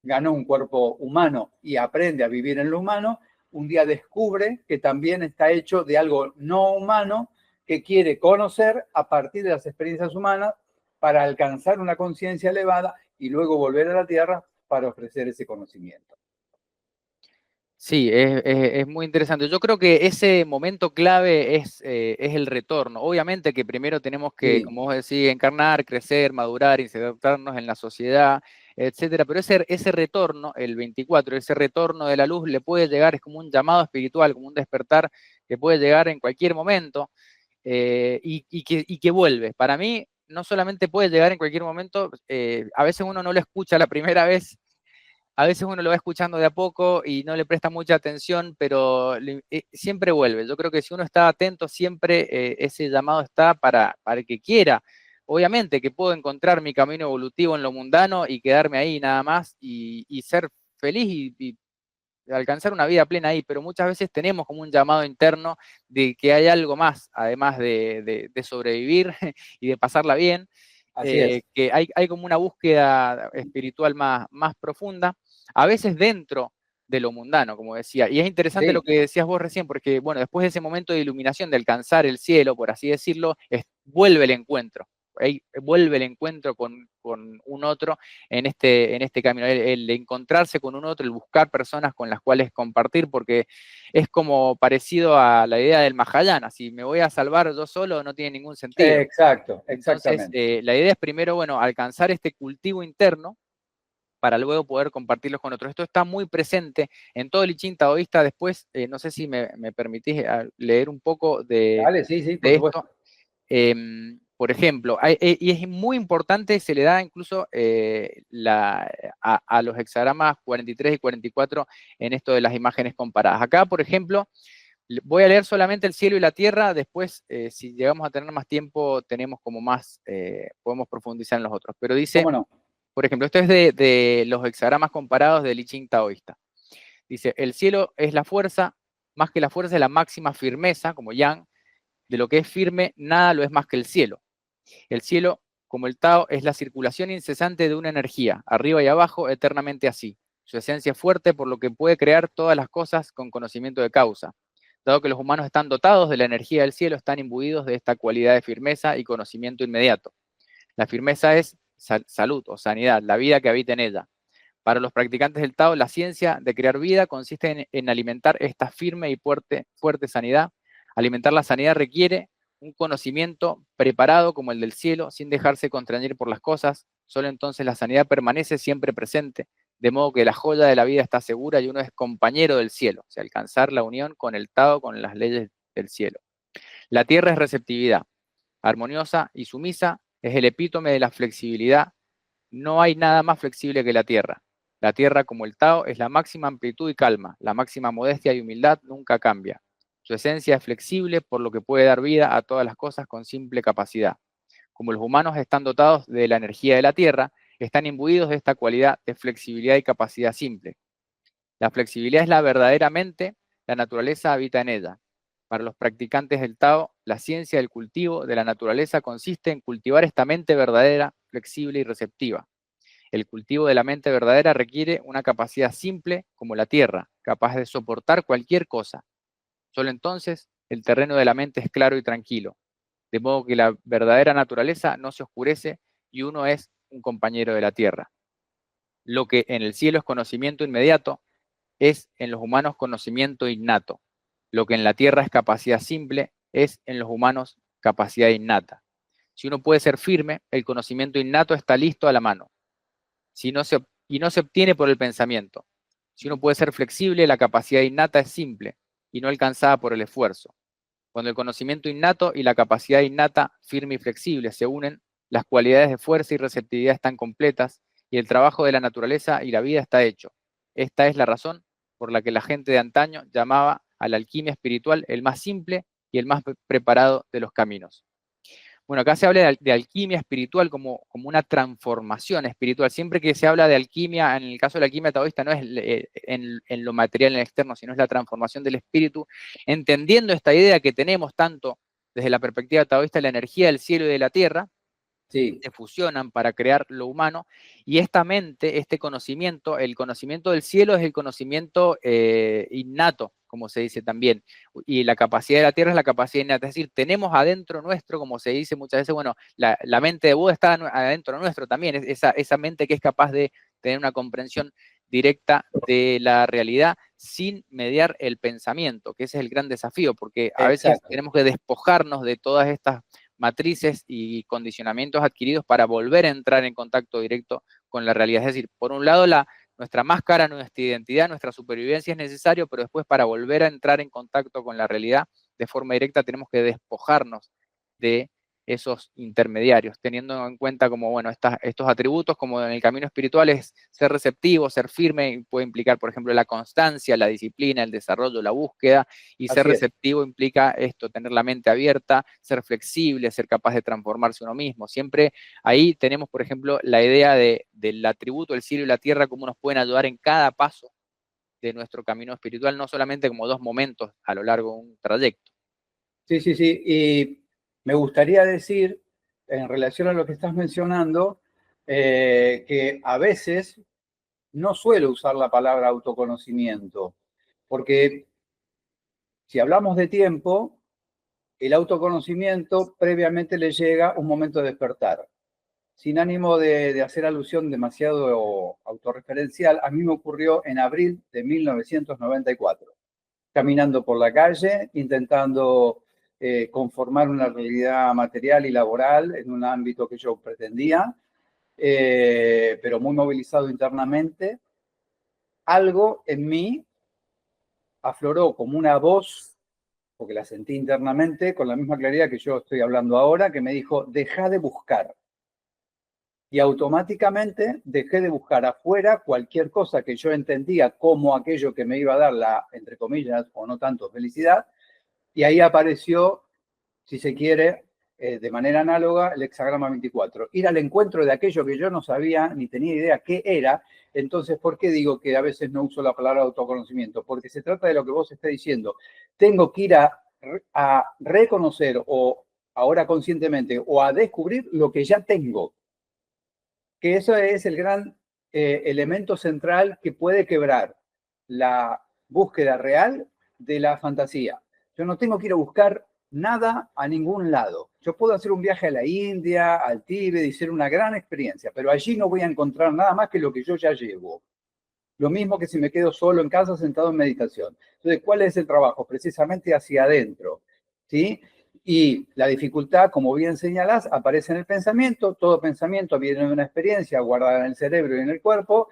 ganó un cuerpo humano y aprende a vivir en lo humano, un día descubre que también está hecho de algo no humano que quiere conocer a partir de las experiencias humanas para alcanzar una conciencia elevada y luego volver a la Tierra para ofrecer ese conocimiento. Sí, es muy interesante. Yo creo que ese momento clave es el retorno. Obviamente que primero tenemos que, Sí, como vos decís, encarnar, crecer, madurar, insertarnos en la sociedad, etcétera. Pero ese retorno, el 24, ese retorno de la luz le puede llegar, es como un llamado espiritual, como un despertar que puede llegar en cualquier momento y que vuelve. Para mí, no solamente puede llegar en cualquier momento, a veces uno no lo escucha la primera vez, a veces uno lo va escuchando de a poco y no le presta mucha atención, pero siempre vuelve. Yo creo que si uno está atento, siempre ese llamado está para el que quiera. Obviamente que puedo encontrar mi camino evolutivo en lo mundano y quedarme ahí nada más y ser feliz y alcanzar una vida plena ahí, pero muchas veces tenemos como un llamado interno de que hay algo más, además de sobrevivir y de pasarla bien, así es. que hay como una búsqueda espiritual más profunda, a veces dentro de lo mundano, como decía. Y es interesante lo Sí, que decías vos recién, porque bueno, después de ese momento de iluminación, de alcanzar el cielo, por así decirlo, vuelve el encuentro. Ahí vuelve el encuentro con un otro en este camino, el encontrarse con un otro, el buscar personas con las cuales compartir, porque es como parecido a la idea del Mahayana, si me voy a salvar yo solo no tiene ningún sentido. exacto, Entonces, exactamente. la idea es primero, bueno, alcanzar este cultivo interno para luego poder compartirlos con otros. Esto está muy presente en todo el I Ching taoísta. Después, no sé si me permitís leer un poco Dale, sí, sí, por de esto. supuesto. Por ejemplo, y es muy importante, se le da incluso a los hexagramas 43 y 44 en esto de las imágenes comparadas. Acá, por ejemplo, voy a leer solamente el cielo y la tierra, después, si llegamos a tener más tiempo, tenemos como más, podemos profundizar en los otros. Pero dice, ¿Cómo no? por ejemplo, esto es de los hexagramas comparados del I Ching taoísta. Dice, el cielo es la fuerza, más que la fuerza es la máxima firmeza, como Yang, de lo que es firme, nada lo es más que el cielo. El cielo, como el Tao, es la circulación incesante de una energía, arriba y abajo, eternamente así. Su esencia es fuerte, por lo que puede crear todas las cosas con conocimiento de causa. Dado que los humanos están dotados de la energía del cielo, están imbuidos de esta cualidad de firmeza y conocimiento inmediato. La firmeza es salud o sanidad, la vida que habita en ella. Para los practicantes del Tao, la ciencia de crear vida consiste en alimentar esta firme y fuerte sanidad. Alimentar la sanidad requiere un conocimiento preparado como el del cielo, sin dejarse constreñir por las cosas. Solo entonces la sanidad permanece siempre presente, de modo que la joya de la vida está segura y uno es compañero del cielo, o sea, alcanzar la unión con el Tao, con las leyes del cielo. La tierra es receptividad, armoniosa y sumisa, es el epítome de la flexibilidad. No hay nada más flexible que la tierra. La tierra, como el Tao, es la máxima amplitud y calma, la máxima modestia y humildad nunca cambia. Su esencia es flexible, por lo que puede dar vida a todas las cosas con simple capacidad. Como los humanos están dotados de la energía de la tierra, están imbuidos de esta cualidad de flexibilidad y capacidad simple. La flexibilidad es la verdaderamente, la naturaleza habita en ella. Para los practicantes del Tao, la ciencia del cultivo de la naturaleza consiste en cultivar esta mente verdadera, flexible y receptiva. El cultivo de la mente verdadera requiere una capacidad simple como la tierra, capaz de soportar cualquier cosa. Solo entonces el terreno de la mente es claro y tranquilo, de modo que la verdadera naturaleza no se oscurece y uno es un compañero de la tierra. Lo que en el cielo es conocimiento inmediato, es en los humanos conocimiento innato. Lo que en la tierra es capacidad simple, es en los humanos capacidad innata. Si uno puede ser firme, el conocimiento innato está listo a la mano. Y no se obtiene por el pensamiento. Si uno puede ser flexible, la capacidad innata es simple y no alcanzada por el esfuerzo. Cuando el conocimiento innato y la capacidad innata, firme y flexible, se unen, las cualidades de fuerza y receptividad están completas y el trabajo de la naturaleza y la vida está hecho. Esta es la razón por la que la gente de antaño llamaba a la alquimia espiritual el más simple y el más preparado de los caminos. Bueno, acá se habla de alquimia espiritual como una transformación espiritual. Siempre que se habla de alquimia, en el caso de la alquimia taoísta, no es en lo material, en el externo, sino es la transformación del espíritu, entendiendo esta idea que tenemos tanto desde la perspectiva taoísta, la energía del cielo y de la tierra, Sí, se fusionan para crear lo humano, y esta mente, este conocimiento, el conocimiento del cielo es el conocimiento innato, como se dice también, y la capacidad de la tierra es la capacidad innata, es decir, tenemos adentro nuestro, como se dice muchas veces, bueno, la mente de Buda está adentro nuestro también, esa mente que es capaz de tener una comprensión directa de la realidad sin mediar el pensamiento, que ese es el gran desafío, porque a veces exacto. tenemos que despojarnos de todas estas matrices y condicionamientos adquiridos para volver a entrar en contacto directo con la realidad. Es decir, por un lado, nuestra máscara, nuestra identidad, nuestra supervivencia es necesario, pero después para volver a entrar en contacto con la realidad de forma directa tenemos que despojarnos de esos intermediarios, teniendo en cuenta como, bueno, estos atributos, como en el camino espiritual, es ser receptivo, ser firme, puede implicar, por ejemplo, la constancia, la disciplina, el desarrollo, la búsqueda, y ser Así es. receptivo implica esto, tener la mente abierta, ser flexible, ser capaz de transformarse uno mismo. Siempre ahí tenemos, por ejemplo, la idea del atributo, el cielo y la tierra, cómo nos pueden ayudar en cada paso de nuestro camino espiritual, no solamente como dos momentos a lo largo de un trayecto. Sí, sí, sí. Y me gustaría decir, en relación a lo que estás mencionando, que a veces no suelo usar la palabra autoconocimiento, porque si hablamos de tiempo, el autoconocimiento previamente le llega un momento de despertar. Sin ánimo de hacer alusión demasiado autorreferencial, a mí me ocurrió en abril de 1994, caminando por la calle, intentando conformar una realidad material y laboral en un ámbito que yo pretendía, pero muy movilizado internamente. Algo en mí afloró como una voz, porque la sentí internamente, con la misma claridad que yo estoy hablando ahora, que me dijo, deja de buscar. Y automáticamente dejé de buscar afuera cualquier cosa que yo entendía como aquello que me iba a dar la, entre comillas, o no tanto felicidad, y ahí apareció, si se quiere, de manera análoga, el hexagrama 24. Ir al encuentro de aquello que yo no sabía ni tenía idea qué era. Entonces, ¿por qué digo que a veces no uso la palabra autoconocimiento? Porque se trata de lo que vos estás diciendo. Tengo que ir a reconocer o ahora conscientemente o a descubrir lo que ya tengo, que eso es el gran elemento central que puede quebrar la búsqueda real de la fantasía. Yo no tengo que ir a buscar nada a ningún lado. Yo puedo hacer un viaje a la India, al Tíbet y ser una gran experiencia, pero allí no voy a encontrar nada más que lo que yo ya llevo. Lo mismo que si me quedo solo en casa sentado en meditación. Entonces, ¿cuál es el trabajo? Precisamente hacia adentro, ¿sí? Y la dificultad, como bien señalás, aparece en el pensamiento. Todo pensamiento viene de una experiencia guardada en el cerebro y en el cuerpo,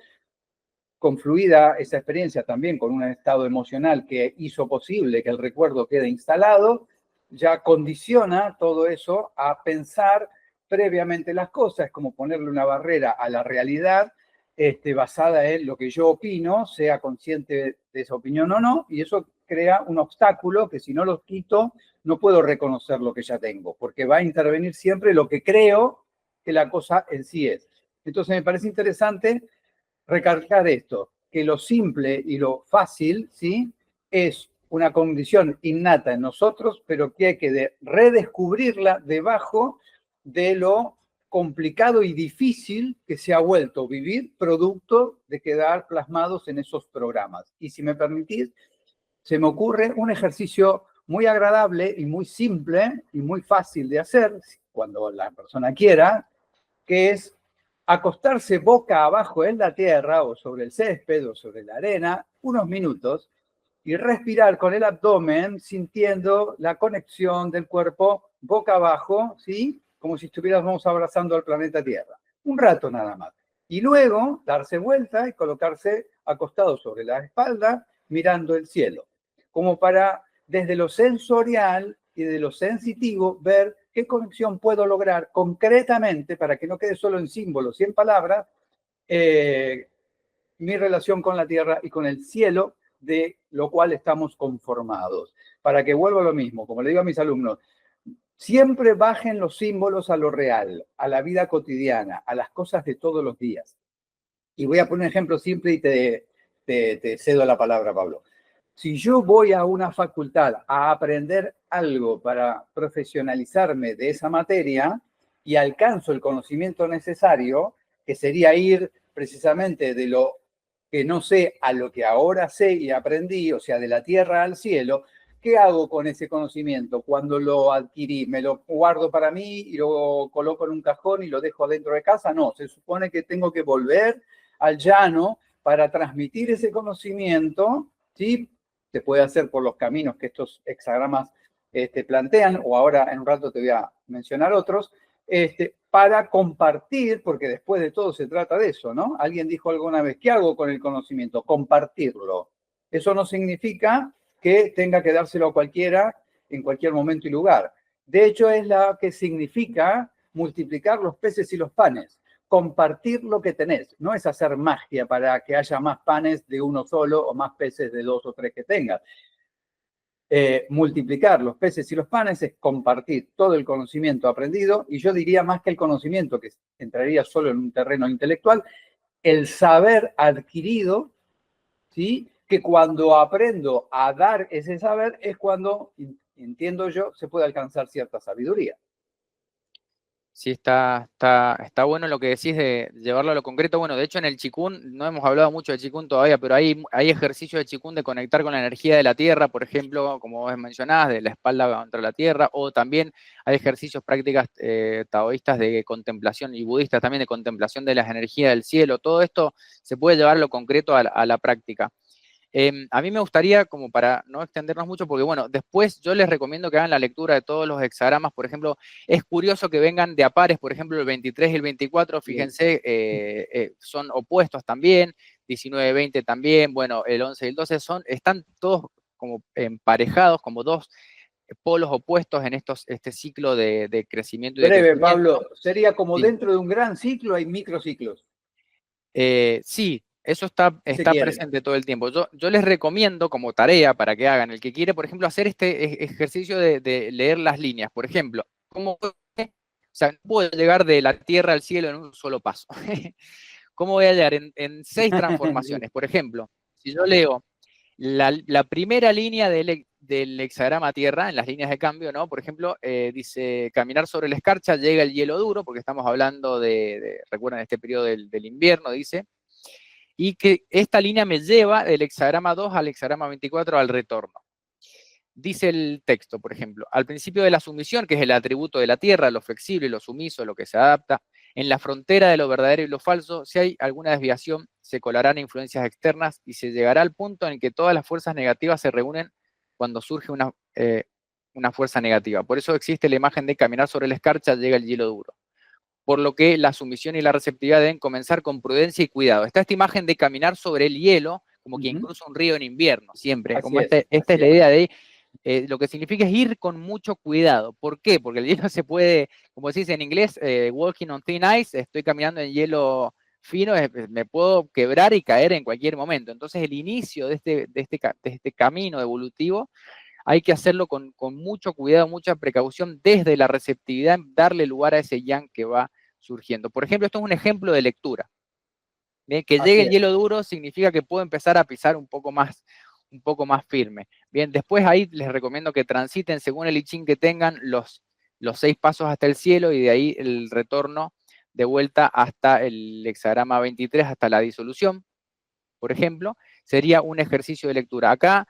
confluida esa experiencia también con un estado emocional que hizo posible que el recuerdo quede instalado, ya condiciona todo eso a pensar previamente las cosas, como ponerle una barrera a la realidad basada en lo que yo opino, sea consciente de esa opinión o no, y eso crea un obstáculo que si no lo quito, no puedo reconocer lo que ya tengo, porque va a intervenir siempre lo que creo que la cosa en sí es. Entonces me parece interesante recalcar esto, que lo simple y lo fácil, ¿sí? Es una condición innata en nosotros, pero que hay que redescubrirla debajo de lo complicado y difícil que se ha vuelto vivir producto de quedar plasmados en esos programas. Y si me permitís, se me ocurre un ejercicio muy agradable y muy simple y muy fácil de hacer cuando la persona quiera, que es acostarse boca abajo en la tierra o sobre el césped o sobre la arena unos minutos y respirar con el abdomen sintiendo la conexión del cuerpo boca abajo, ¿sí? Como si estuviéramos abrazando al planeta Tierra. Un rato nada más. Y luego darse vuelta y colocarse acostado sobre la espalda mirando el cielo, como para desde lo sensorial y de lo sensitivo ver qué conexión puedo lograr concretamente para que no quede solo en símbolos y en palabras mi relación con la tierra y con el cielo, de lo cual estamos conformados. Para que vuelva a lo mismo, como le digo a mis alumnos, siempre bajen los símbolos a lo real, a la vida cotidiana, a las cosas de todos los días. Y voy a poner un ejemplo simple y te cedo la palabra, Pablo. Si yo voy a una facultad a aprender algo para profesionalizarme de esa materia y alcanzo el conocimiento necesario, que sería ir precisamente de lo que no sé a lo que ahora sé y aprendí, o sea, de la tierra al cielo, ¿qué hago con ese conocimiento cuando lo adquirí? ¿Me lo guardo para mí y lo coloco en un cajón y lo dejo dentro de casa? No, se supone que tengo que volver al llano para transmitir ese conocimiento, ¿sí? Se puede hacer por los caminos que estos hexagramas plantean, o ahora en un rato te voy a mencionar otros, para compartir, porque después de todo se trata de eso, ¿no? Alguien dijo alguna vez, ¿qué hago con el conocimiento? Compartirlo. Eso no significa que tenga que dárselo a cualquiera en cualquier momento y lugar. De hecho, es la que significa multiplicar los peces y los panes. Compartir lo que tenés. No es hacer magia para que haya más panes de uno solo o más peces de dos o tres que tengas. Multiplicar los peces y los panes es compartir todo el conocimiento aprendido, y yo diría más que el conocimiento, que entraría solo en un terreno intelectual, el saber adquirido, ¿sí? Que cuando aprendo a dar ese saber es cuando, entiendo yo, se puede alcanzar cierta sabiduría. Sí, está bueno lo que decís de llevarlo a lo concreto. Bueno, de hecho en el Qigong, no hemos hablado mucho de Qigong todavía, pero hay ejercicios de Qigong de conectar con la energía de la tierra, por ejemplo, como vos mencionabas, de la espalda contra la tierra, o también hay ejercicios, prácticas taoístas de contemplación y budistas también de contemplación de las energías del cielo. Todo esto se puede llevar a lo concreto a la práctica. A mí me gustaría, como para no extendernos mucho, porque bueno, después yo les recomiendo que hagan la lectura de todos los hexagramas. Por ejemplo, es curioso que vengan de a pares, por ejemplo, el 23 y el 24, fíjense, son opuestos también, 19 y 20 también, bueno, el 11 y el 12 están todos como emparejados, como dos polos opuestos en este ciclo de crecimiento y de Breve, crecimiento. Pablo, sería como Sí. dentro de un gran ciclo hay microciclos. Sí, eso está presente todo el tiempo. Yo les recomiendo como tarea para que hagan, el que quiere, por ejemplo, hacer este ejercicio de leer las líneas. Por ejemplo, ¿cómo, o sea, no puedo llegar de la tierra al cielo en un solo paso? ¿Cómo voy a llegar en 6 transformaciones? Por ejemplo, si yo leo la primera línea del hexagrama tierra, en las líneas de cambio, ¿no? Por ejemplo, dice, caminar sobre la escarcha, llega el hielo duro, porque estamos hablando recuerden, este periodo del invierno, dice, y que esta línea me lleva del hexagrama 2 al hexagrama 24 al retorno. Dice el texto, por ejemplo, al principio de la sumisión, que es el atributo de la tierra, lo flexible, lo sumiso, lo que se adapta, en la frontera de lo verdadero y lo falso, si hay alguna desviación, se colarán influencias externas y se llegará al punto en que todas las fuerzas negativas se reúnen cuando surge una fuerza negativa. Por eso existe la imagen de caminar sobre la escarcha, llega el hielo duro. Por lo que la sumisión y la receptividad deben comenzar con prudencia y cuidado. Está esta imagen de caminar sobre el hielo, como quien cruza un río en invierno, siempre. Así Como es, esta es la idea de lo que significa es ir con mucho cuidado. ¿Por qué? Porque el hielo se puede, como se dice en inglés, walking on thin ice, estoy caminando en hielo fino, me puedo quebrar y caer en cualquier momento. Entonces el inicio de este camino evolutivo hay que hacerlo con mucho cuidado, mucha precaución desde la receptividad, darle lugar a ese yang que va surgiendo. Por ejemplo, esto es un ejemplo de lectura. Bien, que llegue así el es. hielo duro significa que puedo empezar a pisar un poco más firme. Bien, después ahí les recomiendo que transiten según el I Ching que tengan los 6 pasos hasta el cielo y de ahí el retorno de vuelta hasta el hexagrama 23, hasta la disolución, por ejemplo, sería un ejercicio de lectura. Acá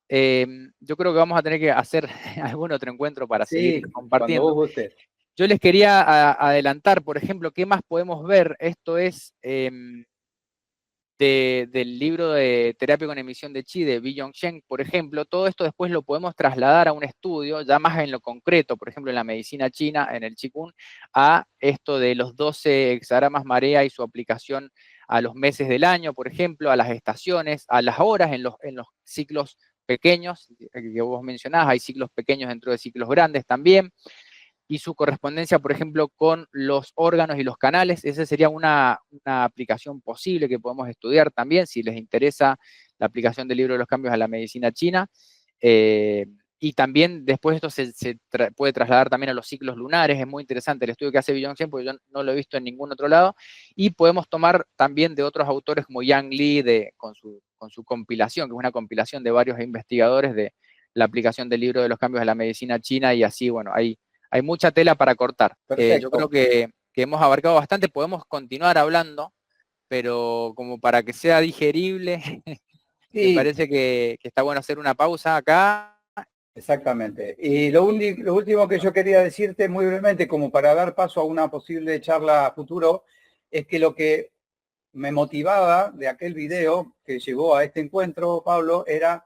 yo creo que vamos a tener que hacer algún otro encuentro para Sí, seguir cuando vos compartiendo. gustes. Yo les quería adelantar, por ejemplo, qué más podemos ver. Esto es del libro de Terapia con emisión de chi de Bi-Yong Chen, por ejemplo. Todo esto después lo podemos trasladar a un estudio, ya más en lo concreto, por ejemplo, en la medicina china, en el Qigong, a esto de los 12 hexagramas marea y su aplicación a los meses del año, por ejemplo, a las estaciones, a las horas en los ciclos pequeños que vos mencionás. Hay ciclos pequeños dentro de ciclos grandes también, y su correspondencia, por ejemplo, con los órganos y los canales. Esa sería una aplicación posible que podemos estudiar también, si les interesa la aplicación del libro de los cambios a la medicina china. Y también después esto puede trasladar también a los ciclos lunares. Es muy interesante el estudio que hace Bi-Yong Chen, porque yo no lo he visto en ningún otro lado. Y podemos tomar también de otros autores como Yang Li, con su compilación, que es una compilación de varios investigadores de la aplicación del libro de los cambios a la medicina china, y así, bueno, hay mucha tela para cortar. Yo creo Perfecto. que hemos abarcado bastante. Podemos continuar hablando, pero como para que sea digerible, me Sí, parece que está bueno hacer una pausa acá. exactamente. Y lo último que yo quería decirte muy brevemente, como para dar paso a una posible charla a futuro, es que lo que me motivaba de aquel video que llevó a este encuentro, Pablo, era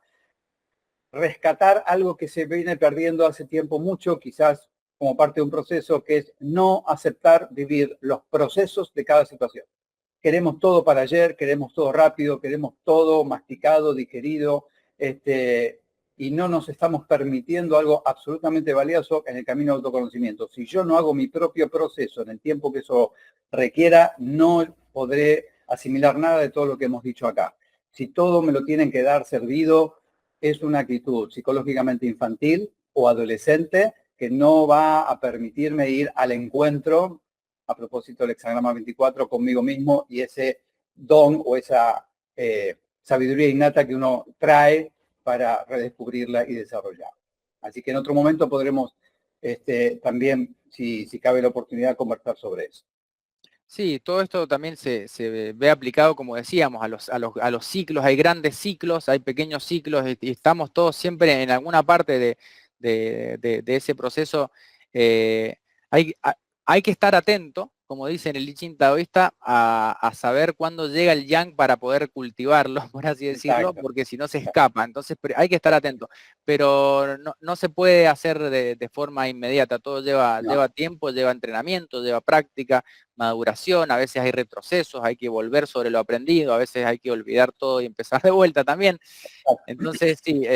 rescatar algo que se viene perdiendo hace tiempo mucho, quizás como parte de un proceso, que es no aceptar vivir los procesos de cada situación. Queremos todo para ayer, queremos todo rápido, queremos todo masticado, digerido, y no nos estamos permitiendo algo absolutamente valioso en el camino de autoconocimiento. Si yo no hago mi propio proceso en el tiempo que eso requiera, no podré asimilar nada de todo lo que hemos dicho acá. Si todo me lo tienen que dar servido, es una actitud psicológicamente infantil o adolescente que no va a permitirme ir al encuentro, a propósito del hexagrama 24, conmigo mismo y ese don o esa sabiduría innata que uno trae para redescubrirla y desarrollar. Así que en otro momento podremos también, si cabe la oportunidad, conversar sobre eso. Sí, todo esto también se ve aplicado, como decíamos, a los ciclos. Hay grandes ciclos, hay pequeños ciclos, y estamos todos siempre en alguna parte de ese proceso. Eh, hay, a- Hay que estar atento, como dice en el I Ching taoísta, a saber cuándo llega el yang para poder cultivarlo, por así decirlo, Exacto. porque si no se escapa. Entonces hay que estar atento, pero no se puede hacer de forma inmediata. Todo No, lleva tiempo, lleva entrenamiento, lleva práctica, maduración. A veces hay retrocesos, hay que volver sobre lo aprendido, a veces hay que olvidar todo y empezar de vuelta también. Entonces, sí,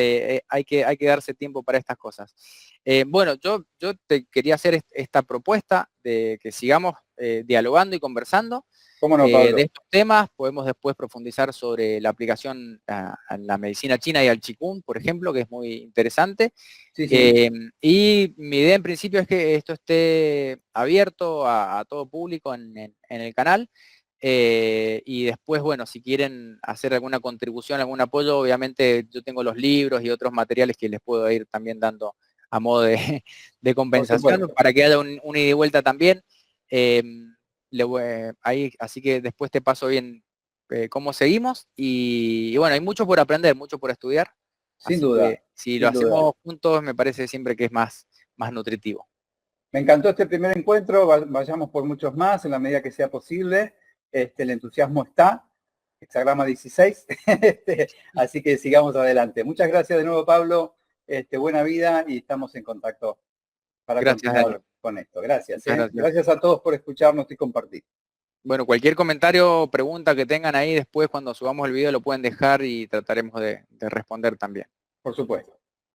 hay que darse tiempo para estas cosas. Bueno, yo te quería hacer esta propuesta de que sigamos dialogando y conversando ¿cómo no, de Pablo? estos temas. Podemos después profundizar sobre la aplicación a la medicina china y al Qigong, por ejemplo, que es muy interesante. Sí, sí. Y mi idea en principio es que esto esté abierto a todo público en el canal. Y después, bueno, si quieren hacer alguna contribución, algún apoyo, obviamente yo tengo los libros y otros materiales que les puedo ir también dando a modo de, de Por compensación supuesto. para que haya un ida y vuelta también. Eh, Ahí, así que después te paso bien cómo seguimos. Y bueno, hay mucho por aprender, mucho por estudiar. Sin Así duda, que si lo sin duda. hacemos juntos, me parece siempre que es más nutritivo. Me encantó este primer encuentro, vayamos por muchos más en la medida que sea posible. El entusiasmo está, hexagrama 16, así que sigamos adelante. Muchas gracias de nuevo, Pablo. Buena vida y estamos en contacto para Gracias, Daniel. continuar con esto. Gracias. Muchas gracias. Gracias a todos por escucharnos y compartir. Bueno, cualquier comentario o pregunta que tengan ahí después cuando subamos el video lo pueden dejar y trataremos de responder también. Por supuesto.